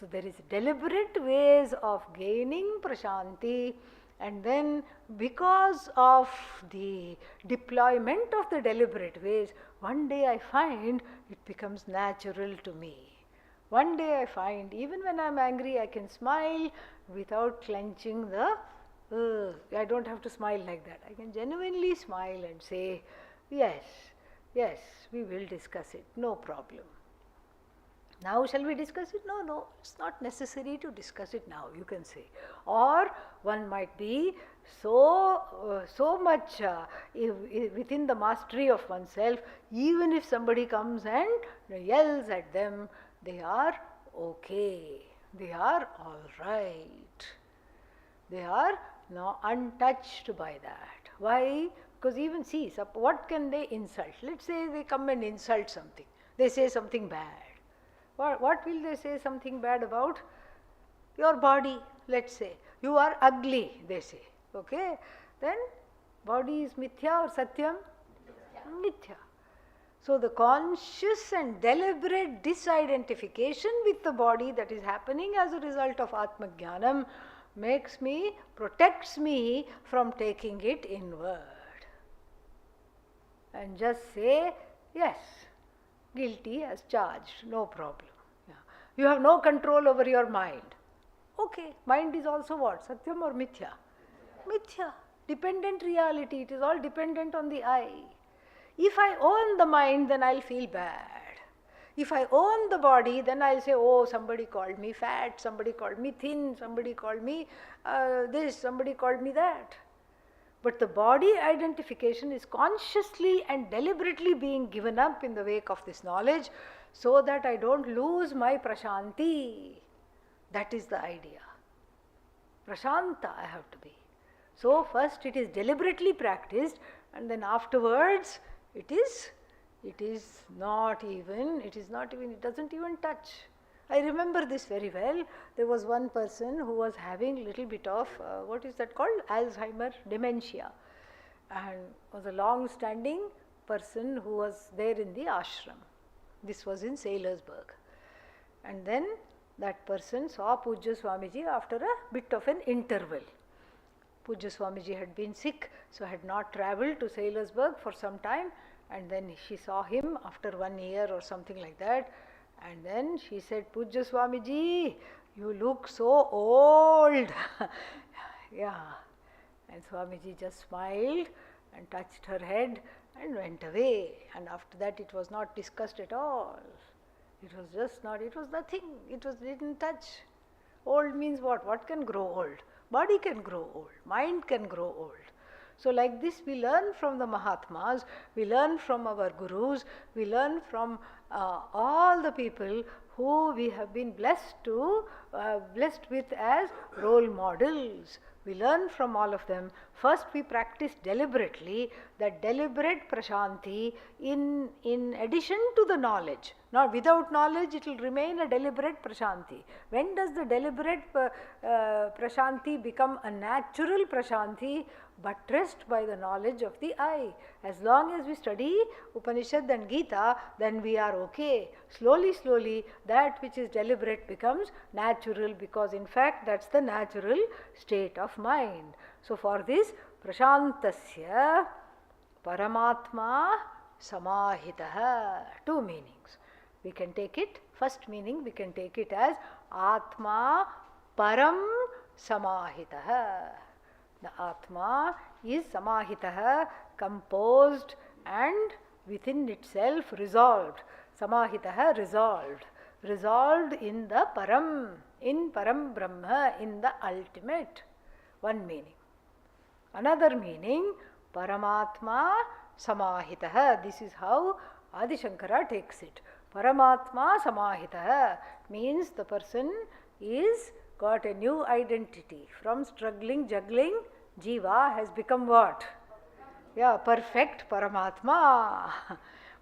So there is deliberate ways of gaining prashanti, and then because of the deployment of the deliberate ways, one day I find it becomes natural to me. One day I find, even when I am angry, I can smile without clenching I don't have to smile like that. I can genuinely smile and say, yes, we will discuss it, no problem. Now shall we discuss it? No, it's not necessary to discuss it now, you can say. Or one might be so much within the mastery of oneself, even if somebody comes and yells at them, they are okay, they are all right. They are now untouched by that. Why? Because even see, what can they insult? Let's say they come and insult something. They say something bad. What will they say something bad about? Your body, let's say. You are ugly, they say. Okay? Then, body is mithya or satyam? Mithya. So the conscious and deliberate disidentification with the body that is happening as a result of Atmajnanam protects me from taking it inward. And just say, yes, guilty as charged, no problem. Yeah. You have no control over your mind. Okay, mind is also what? Satyam or Mithya? Mithya. Dependent reality, it is all dependent on the I. If I own the mind, then I'll feel bad. If I own the body, then I'll say, oh, somebody called me fat, somebody called me thin, somebody called me this, somebody called me that. But the body identification is consciously and deliberately being given up in the wake of this knowledge so that I don't lose my prashanti. That is the idea. Prashanta I have to be. So first it is deliberately practiced, and then afterwards it doesn't even touch. I remember this very well. There was one person who was having a little bit of, what is that called? Alzheimer, dementia. And was a long-standing person who was there in the ashram. This was in Saylorsburg. And then that person saw Pujya Swamiji after a bit of an interval. Pujya Swamiji had been sick, so had not travelled to Saylorsburg for some time, and then she saw him after 1 year or something like that, and then she said, Pujya Swamiji, you look so old. Yeah. And Swamiji just smiled and touched her head and went away. And after that it was not discussed at all. It was just not, it was nothing, didn't touch. Old means what? What can grow old? Body can grow old, mind can grow old. So like this we learn from the Mahatmas, we learn from our Gurus, we learn from all the people who we have been blessed with as role models. We learn from all of them. First we practice deliberately, that deliberate prashanti in addition to the knowledge. Now without knowledge it will remain a deliberate prashanti. When does the deliberate prashanti become a natural prashanti? Buttressed by the knowledge of the I. As long as we study Upanishad and Gita, then we are okay. Slowly, that which is deliberate becomes natural, because in fact that's the natural state of mind. So for this, prashantasya paramatma samahitaha, two meanings. We can take it, first meaning we can take it as atma param samahitaha. The Atma is samahitaha, composed and within itself resolved. Samahitaha, resolved. Resolved in the Param, in Param Brahma, in the ultimate. One meaning. Another meaning, Paramatma samahitaha. This is how Adi Shankara takes it. Paramatma samahitaha means the person is got a new identity. From struggling, juggling, Jiva has become what? Yeah, perfect Paramatma.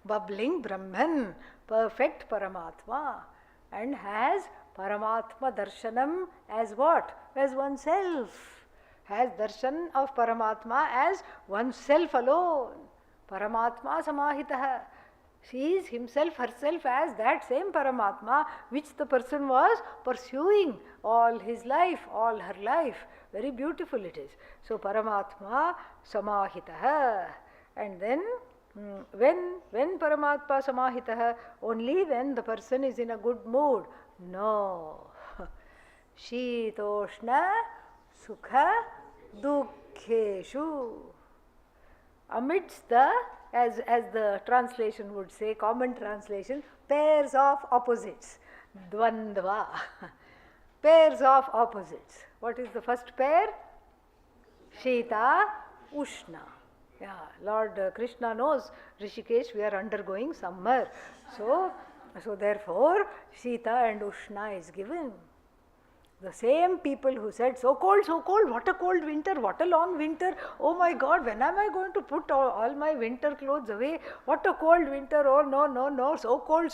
Bubbling Brahman, perfect Paramatma. And has Paramatma Darshanam as what? As oneself. Has darshan of Paramatma as oneself alone. Paramatma samahitaha. Sees himself, herself as that same Paramatma which the person was pursuing all his life, all her life. Very beautiful it is. So Paramatma samahitaha. And then when Paramatma samahitaha? Only when the person is in a good mood. No. Shitoshna sukha dukkheshu. Amidst the, as the translation would say, common translation, pairs of opposites, dvandva, pairs of opposites. What is the first pair? Shita, Ushna. Yeah, Lord Krishna knows, Rishikesh, we are undergoing summer. So therefore, Shita and Ushna is given. The same people who said, so cold, what a cold winter, what a long winter, oh my God, when am I going to put all my winter clothes away, what a cold winter, oh no, so cold.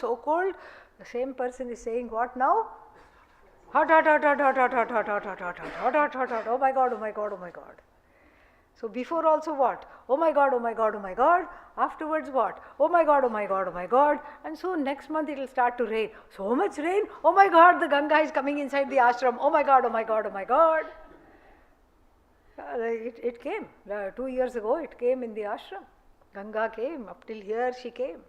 The same person is saying what now? Hot, oh my God. So before also what? Oh my God, oh my God, oh my God. Afterwards what? Oh my God, oh my God, oh my God. And so next month it will start to rain. So much rain. Oh my God, the Ganga is coming inside the ashram. Oh my God, oh my God, oh my God. It came. 2 years ago it came in the ashram. Ganga came. Up till here she came.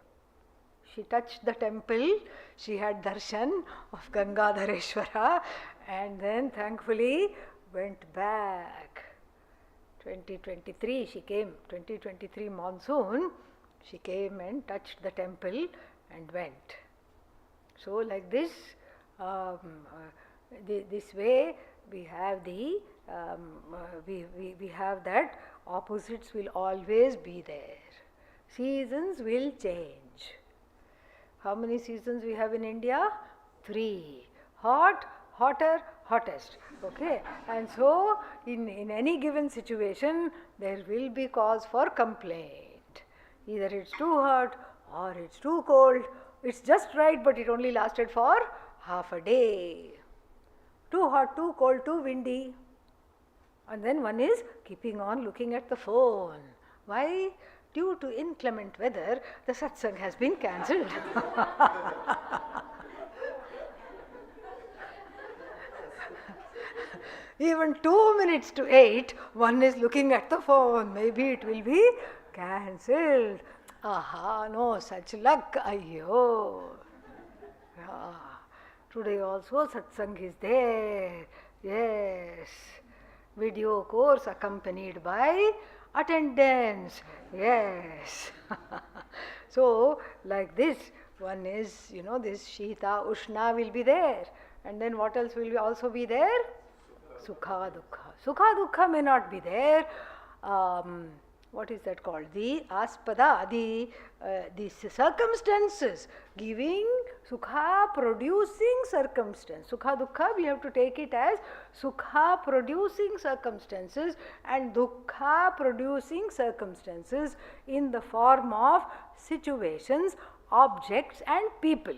She touched the temple. She had darshan of Gangadhareshwara. And then thankfully went back. 2023 she came, 2023 monsoon, she came and touched the temple and went. So like this, this way we have the, we have that opposites will always be there. Seasons will change. How many seasons we have in India? 3. Hot, hotter, hottest. Okay, and so in any given situation there will be cause for complaint. Either it's too hot or it's too cold. It's just right, but it only lasted for half a day. Too hot, too cold, too windy. And then one is keeping on looking at the phone. Why? Due to inclement weather, the satsang has been cancelled. Even 2 minutes to 8, one is looking at the phone. Maybe it will be cancelled. Aha, no such luck. Ayyo. Yeah. Today also satsang is there. Yes. Video course accompanied by attendance. Yes. So, like this, one is, this Shita, Ushna will be there. And then what else will also be there? Sukha Dukkha. Sukha Dukkha may not be there. What is that called? The aspada, the circumstances giving Sukha producing circumstance. Sukha Dukkha, we have to take it as Sukha producing circumstances and Dukkha producing circumstances in the form of situations, objects and people.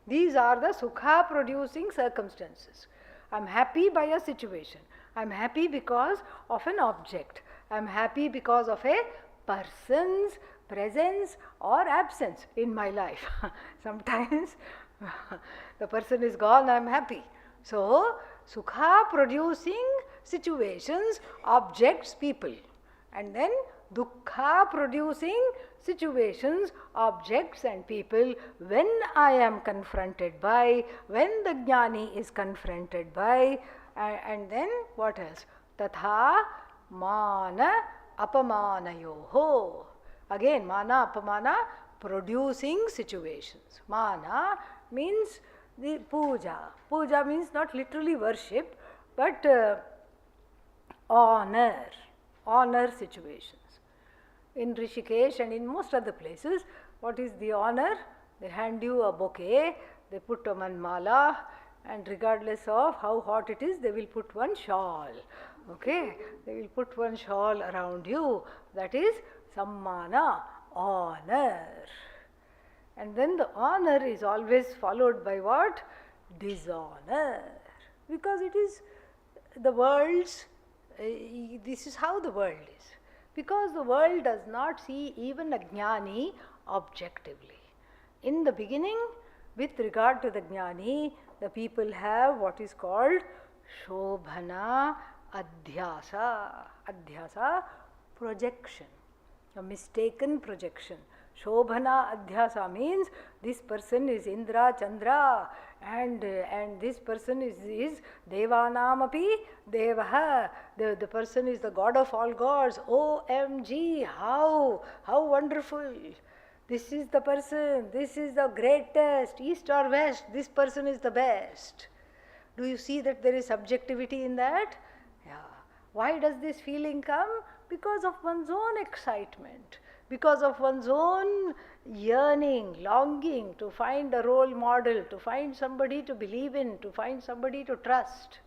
These are the Sukha producing circumstances. I am happy by a situation. I am happy because of an object. I am happy because of a person's presence or absence in my life. Sometimes the person is gone, I am happy. So, Sukha producing situations, objects, people. And then Dukkha producing situations, objects and people when I am confronted by, when the Jnani is confronted by, and then what else? Tatha mana apamanayoho. Again, mana apamana producing situations. Mana means the puja. Puja means not literally worship, but honor situations. In Rishikesh and in most other places, what is the honor? They hand you a bouquet, they put a manmala, and regardless of how hot it is, they will put one shawl. Okay, they will put one shawl around you. That is sammana, honor. And then the honor is always followed by what? Dishonor. Because it is the world's, this is how the world is. Because the world does not see even a Jnani objectively. In the beginning, with regard to the Jnani, the people have what is called Shobhana Adhyasa. Adhyasa, projection, a mistaken projection. Shobhana Adhyasa means this person is Indra, Chandra, and this person is Devanamapi Devaha. The person is the god of all gods. OMG, how wonderful. This is the person, this is the greatest, east or west, this person is the best. Do you see that there is subjectivity in that? Yeah. Why does this feeling come? Because of one's own excitement, because of one's own yearning, longing to find a role model, to find somebody to believe in, to find somebody to trust.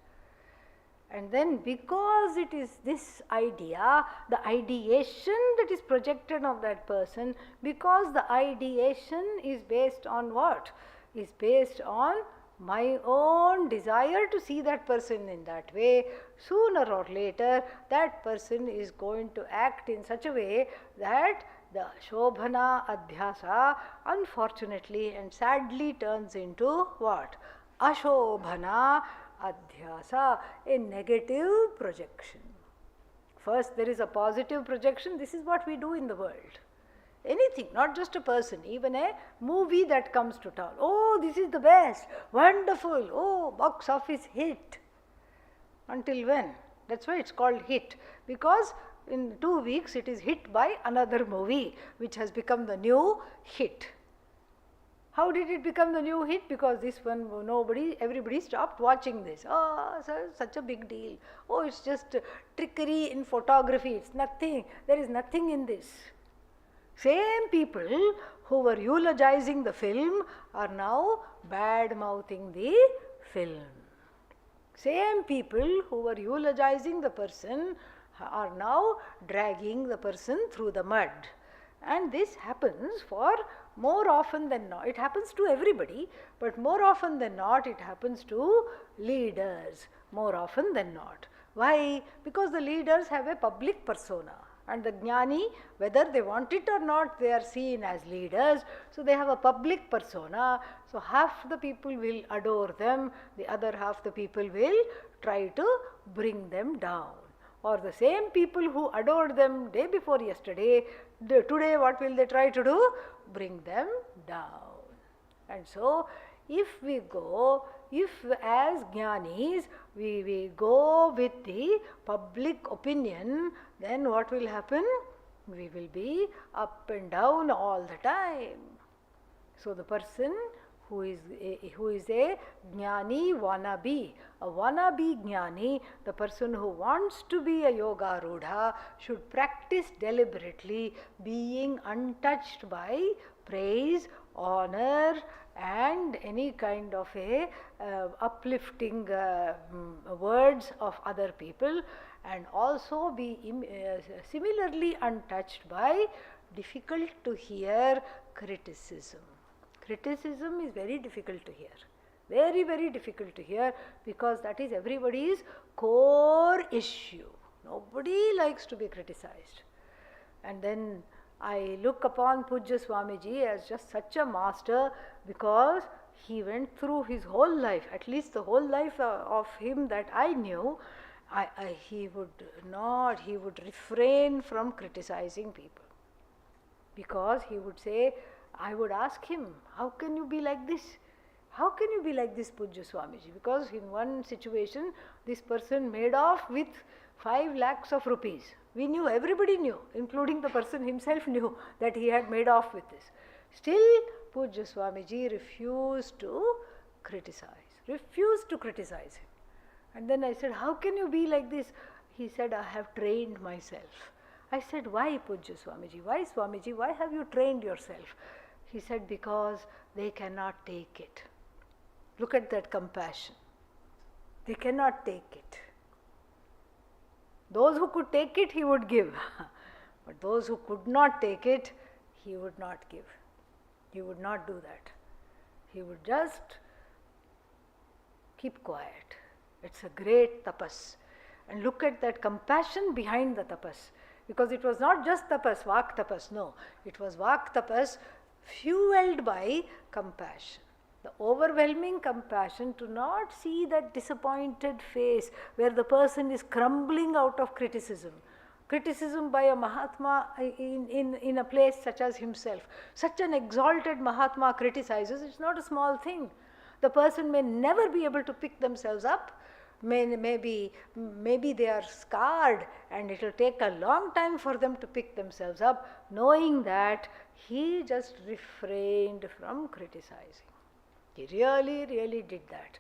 And then because it is this idea, the ideation that is projected of that person, because the ideation is based on what? Is based on my own desire to see that person in that way, sooner or later that person is going to act in such a way that the Shobhana Adhyasa unfortunately and sadly turns into what? Ashobhana Adhyasa, a negative projection. First there is a positive projection. This is what we do in the world. Anything, not just a person, even a movie that comes to town. Oh, this is the best, wonderful, oh, box office hit. Until when? That's why it's called hit, because in 2 weeks it is hit by another movie which has become the new hit. How did it become the new hit? Because this one, everybody stopped watching this. Oh, such a big deal. Oh, it's just trickery in photography. It's nothing. There is nothing in this. Same people who were eulogizing the film are now bad-mouthing the film. Same people who were eulogizing the person are now dragging the person through the mud. And this happens for more often than not. It happens to everybody, but more often than not it happens to leaders, more often than not. Why? Because the leaders have a public persona. And the jnani, whether they want it or not, they are seen as leaders. So they have a public persona. So half the people will adore them, the other half the people will try to bring them down. Or the same people who adored them day before yesterday, today what will they try to do? Bring them down. And so if as jnanis we go with the public opinion, then what will happen? We will be up and down all the time. So the person who is a jnani wannabe, a wannabe jnani, the person who wants to be a yoga rudha, should practice deliberately being untouched by praise, honor, and any kind of a uplifting words of other people, and also be similarly untouched by difficult to hear criticism. Criticism is very difficult to hear, very, very difficult to hear, because that is everybody's core issue. Nobody likes to be criticized. And then I look upon Pujya Swamiji as just such a master, because he went through his whole life, at least the whole life of him that I knew, he would refrain from criticizing people. Because he would say, I would ask him, how can you be like this? How can you be like this, Pujya Swamiji? Because in one situation, this person made off with 5 lakhs of rupees. We knew, everybody knew, including the person himself knew that he had made off with this. Still, Pujya Swamiji refused to criticize him. And then I said, how can you be like this? He said, I have trained myself. I said, why, Pujya Swamiji? Why, Swamiji? Why have you trained yourself? He said, because they cannot take it. Look at that compassion. They cannot take it. Those who could take it, he would give. But those who could not take it, he would not give. He would not do that. He would just keep quiet. It's a great tapas. And look at that compassion behind the tapas. Because it was not just tapas, vak tapas, no. It was vak tapas fueled by compassion. The overwhelming compassion to not see that disappointed face where the person is crumbling out of criticism. Criticism by a Mahatma in a place such as himself. Such an exalted Mahatma criticizes, it's not a small thing. The person may never be able to pick themselves up. Maybe they are scarred and it will take a long time for them to pick themselves up, knowing that he just refrained from criticizing. He really, really did that.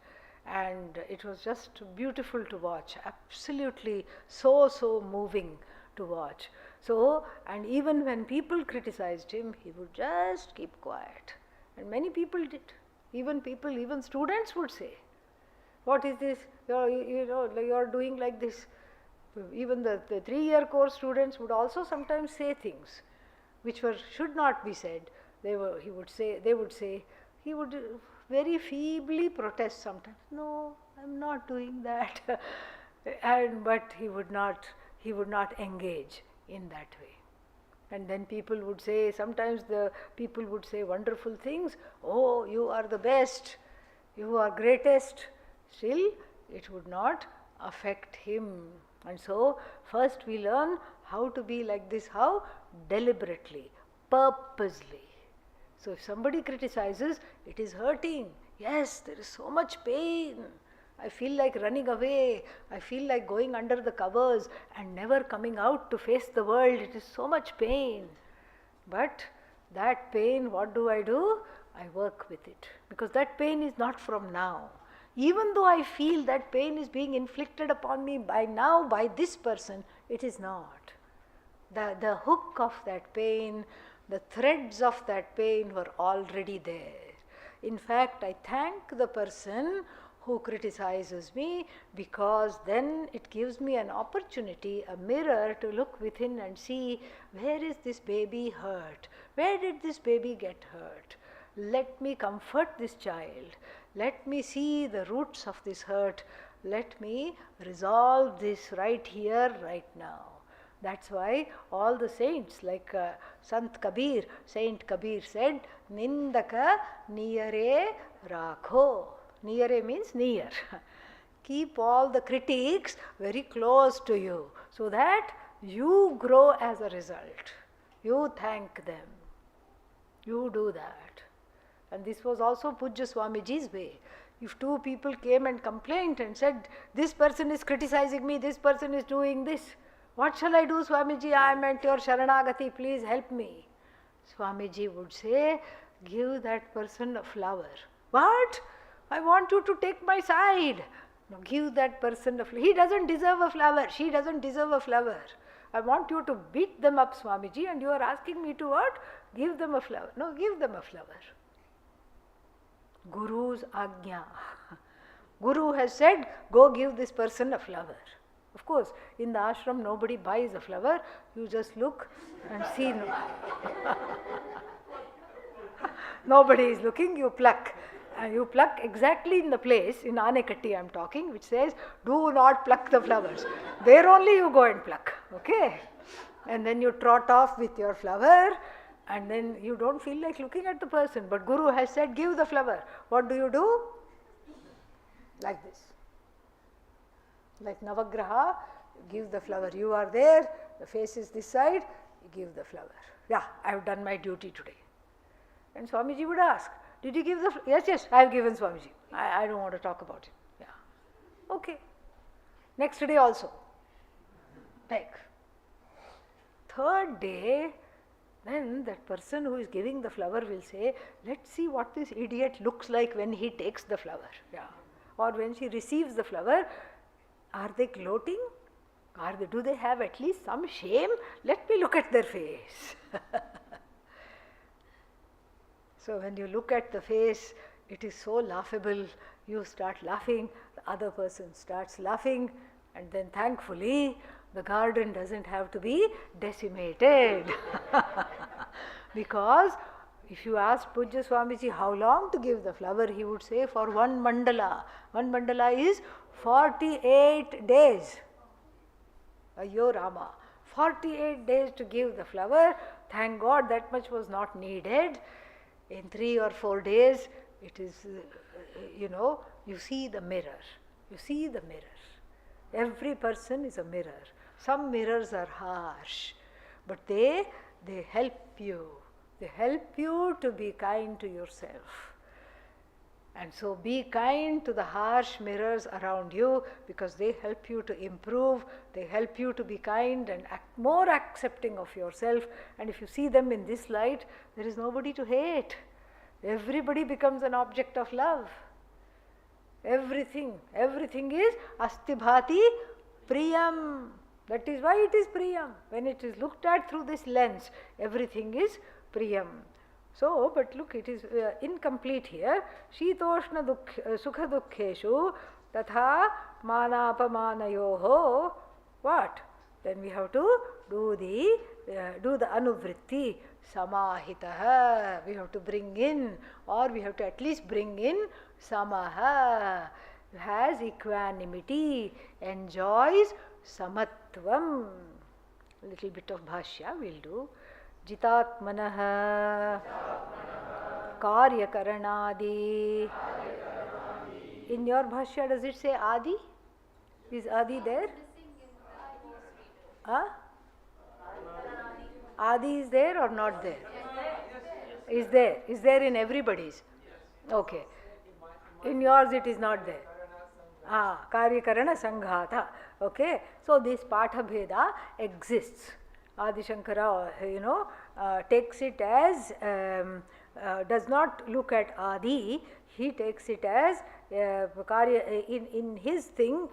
And it was just beautiful to watch, absolutely so moving to watch. So, and even when people criticized him, he would just keep quiet. And many people did. Even students would say, what is this? You're doing like this. Even the 3-year course students would also sometimes say things which should not be said. They would say, he would very feebly protest sometimes. No, I'm not doing that. But he would not engage in that way. And then people would say, sometimes the people would say wonderful things. Oh, you are the best, you are greatest. Still, it would not affect him. And so, first we learn how to be like this. How? Deliberately, purposely. So if somebody criticizes, it is hurting. Yes, there is so much pain. I feel like running away. I feel like going under the covers and never coming out to face the world. It is so much pain. But that pain, what do? I work with it. Because that pain is not from now. Even though I feel that pain is being inflicted upon me by this person, it is not. The hook of that pain, the threads of that pain were already there. In fact, I thank the person who criticizes me, because then it gives me an opportunity, a mirror to look within and see, where is this baby hurt? Where did this baby get hurt? Let me comfort this child. Let me see the roots of this hurt. Let me resolve this right here, right now. That's why all the saints, like Saint Kabir said, Nindaka niyare rakho. Niyare means near. Keep all the critics very close to you, so that you grow as a result. You thank them. You do that. And this was also Pujya Swamiji's way. If two people came and complained and said, this person is criticizing me, this person is doing this, what shall I do, Swamiji? I am at your Sharanagati, please help me. Swamiji would say, give that person a flower. What? I want you to take my side. No, give that person a flower. He doesn't deserve a flower. She doesn't deserve a flower. I want you to beat them up, Swamiji, and you are asking me to what? Give them a flower. No, give them a flower. Guru's Agnya. Guru has said, go give this person a flower. Of course, in the ashram nobody buys a flower. You just look and see. Nobody is looking, you pluck. And you pluck exactly in the place, in Anekatti I am talking, which says, do not pluck the flowers. There only you go and pluck. Okay? And then you trot off with your flower, and then you don't feel like looking at the person. But Guru has said, give the flower. What do? Like this. Like Navagraha, you give the flower. You are there, the face is this side, you give the flower. Yeah, I have done my duty today. And Swamiji would ask, did you give the flower? Yes, I have given, Swamiji. I don't want to talk about it. Yeah. Okay. Next day also. Like. Third day, then that person who is giving the flower will say, let's see what this idiot looks like when he takes the flower. Yeah. Or when she receives the flower, are they gloating? Do they have at least some shame? Let me look at their face. So when you look at the face, it is so laughable. You start laughing, the other person starts laughing, and then thankfully the garden doesn't have to be decimated. Because if you ask Pujya Swamiji how long to give the flower, he would say for one mandala. One mandala is 48 days. Ayyo Rama. 48 days to give the flower. Thank God that much was not needed. In 3 or 4 days, it is, you see the mirror. You see the mirror. Every person is a mirror. Some mirrors are harsh, but they help you. They help you to be kind to yourself. And so be kind to the harsh mirrors around you, because they help you to improve, they help you to be kind and more accepting of yourself. And if you see them in this light, there is nobody to hate. Everybody becomes an object of love. Everything is asti bhati priyam. That is why it is priyam. When it is looked at through this lens, everything is priyam. So, but look, it is incomplete here. Shitoshna sukha dukkheshu tatha manapamanayoho. What? Then we have to do the anuvritti, samahitaha. We have to bring in, or we have to at least bring in samaha. Has equanimity, enjoys samatvam. A little bit of bhashya we'll do. Jitatmanaha karyakaranadi. In your bhashya, does it say adi? Is adi there? Huh? Adi is there or not there? Is there? Is there in everybody's? Okay. In yours it is not there. Karyakarana sanghata. Okay. So this patha bheda exists. Adi Shankara, takes it as, does not look at Adi, he takes it as in his thing,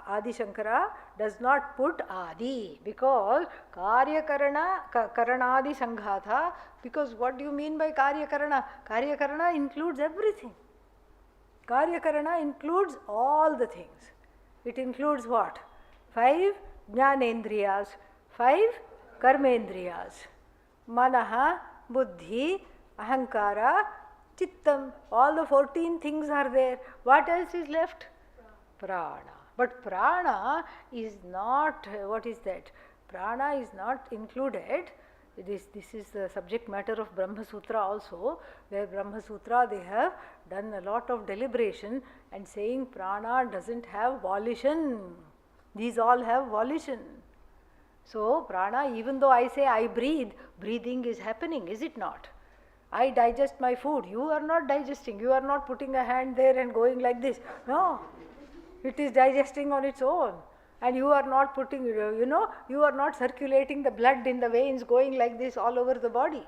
Adi Shankara does not put Adi, because Karanadi Sanghata, because what do you mean by Karyakarana? Karyakarana includes everything. Karyakarana includes all the things. It includes what? 5 Jnanendriyas, 5 Karmendriyas, Manaha, Buddhi, Ahankara, Chittam, all the 14 things are there. What else is left? Prana. But prana is not, what is that? Prana is not included. This is the subject matter of Brahma Sutra also, where Brahma Sutra they have done a lot of deliberation and saying prana doesn't have volition. These all have volition. So prana, even though I say I breathe, breathing is happening, is it not? I digest my food, you are not digesting, you are not putting a hand there and going like this. No, it is digesting on its own. And you are not putting, you are not circulating the blood in the veins going like this all over the body.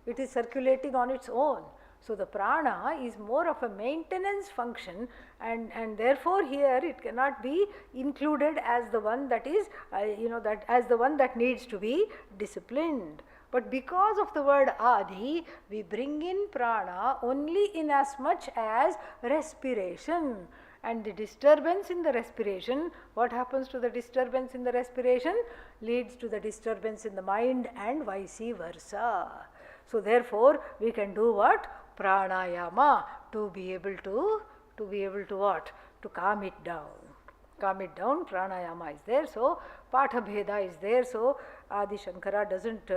It is circulating on its own. So the prana is more of a maintenance function, and therefore here it cannot be included as the one that is, as the one that needs to be disciplined. But because of the word adi, we bring in prana only in as much as respiration. And the disturbance in the respiration, what happens to the disturbance in the respiration? Leads to the disturbance in the mind and vice versa. So therefore, we can do what? Pranayama, to be able to what? To calm it down. Calm it down, pranayama is there. So patha bheda is there. So Adi Shankara doesn't,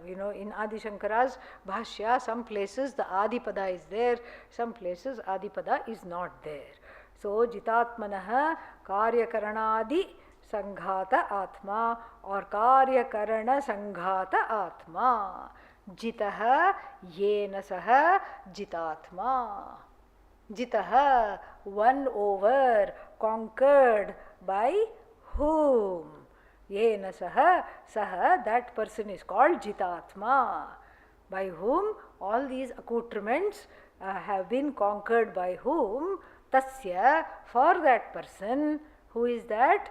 in Adi Shankara's bhashya, some places the Adipada is there, some places Adipada is not there. So Jitatmanaha Karyakaranadi Sanghata Atma or Karyakarana Sanghata Atma. Jitaha Yena Saha Jitatma. Jitaha, won over, conquered by whom? Yena Saha, Saha, that person is called Jitatma. By whom? All these accoutrements have been conquered by whom? Tasya, for that person. Who is that?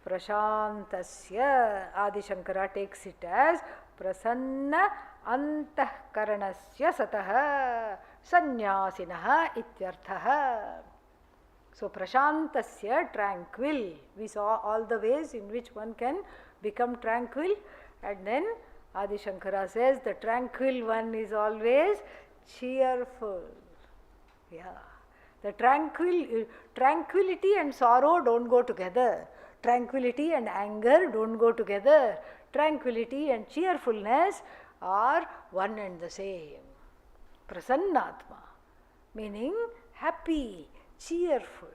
Prashantasya. Adi Shankara takes it as Prasanna Antahkaranasya Sataha Sanyasinaha Ityarthaha. So Prashantasya, tranquil. We saw all the ways in which one can become tranquil, and then Adi Shankara says the tranquil one is always cheerful. Yeah. The tranquility and sorrow don't go together. Tranquility and anger don't go together. Tranquility and cheerfulness are one and the same. Prasannatma, meaning happy, cheerful.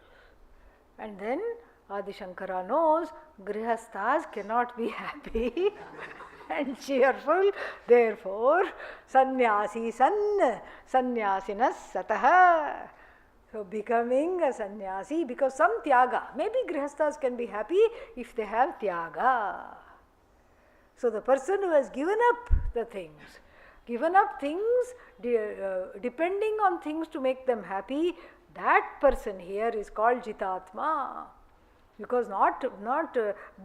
And then Adi Shankara knows grihasthas cannot be happy and cheerful. Therefore, sannyasi sannyasinas sataha. So becoming a sannyasi, because some tyaga, maybe grihasthas can be happy if they have tyaga. So the person who has given up the things, depending on things to make them happy, that person here is called Jitatma. Because not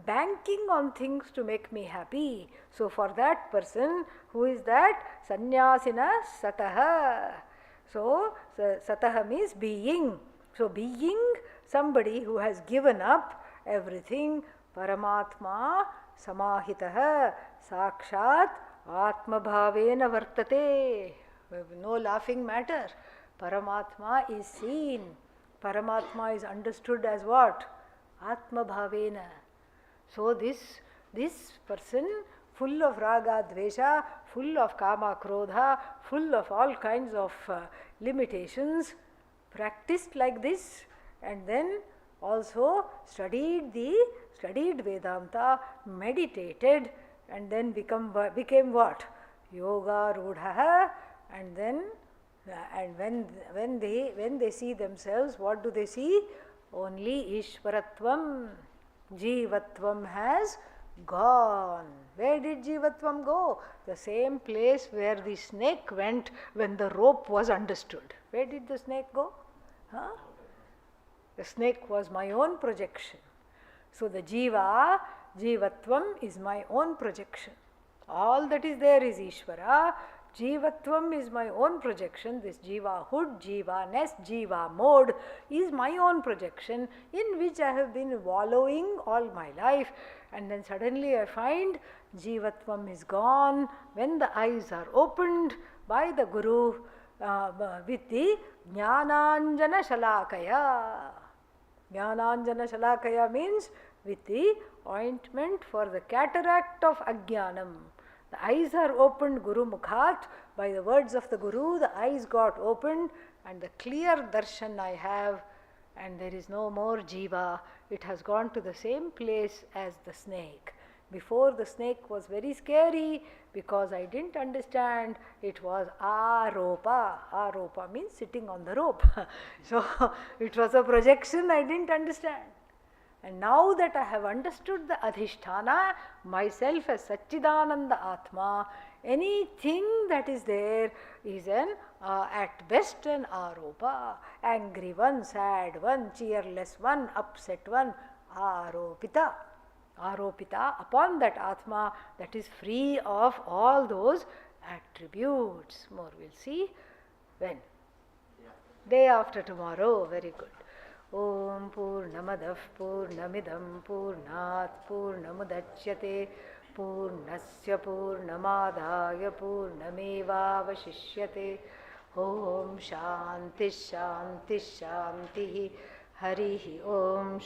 banking on things to make me happy. So for that person, who is that? Sannyasina sataha. So sataha means being. So being somebody who has given up everything, Paramatma samahitaha sakshat Atma bhavena vartate. No laughing matter. Paramatma is seen. Paramatma is understood as what? Atma bhavena. So this person, full of raga dvesha, full of kama krodha, full of all kinds of limitations, practiced like this, and then also studied Vedanta, meditated, and then became what? Yoga rudha, and then and when they see themselves, what do they see? Only Ishvaratvam. Jivatvam has gone. Where did Jivatvam go? The same place where the snake went when the rope was understood. Where did the snake go? Huh? The snake was my own projection. So the Jivatvam is my own projection. All that is there is Ishvara. Jivatvam is my own projection. This Jivahood, Jivaness, Jiva mode is my own projection in which I have been wallowing all my life. And then suddenly I find Jivatvam is gone when the eyes are opened by the Guru with the Jnananjana Shalakaya. Jnananjana Shalakaya means with the ointment for the cataract of Ajnanam. The eyes are opened Guru Mukhat. By the words of the Guru, the eyes got opened and the clear darshan I have, and there is no more jiva. It has gone to the same place as the snake. Before, the snake was very scary because I didn't understand. It was aropa. Aropa means sitting on the rope. So it was a projection I didn't understand. And now that I have understood the Adhisthana, myself as Satchidananda Atma, anything that is there is at best an aropa. Angry one, sad one, cheerless one, upset one, aropita. Aropita upon that Atma that is free of all those attributes. More we'll see when? Day after tomorrow. Very good. Om Purnamadav Purnamidam Purnat Purnamudachyate Purnasya Purnamadaya Purnamevavashishyate. Om Shanti Shanti Shanti. Harihi Om.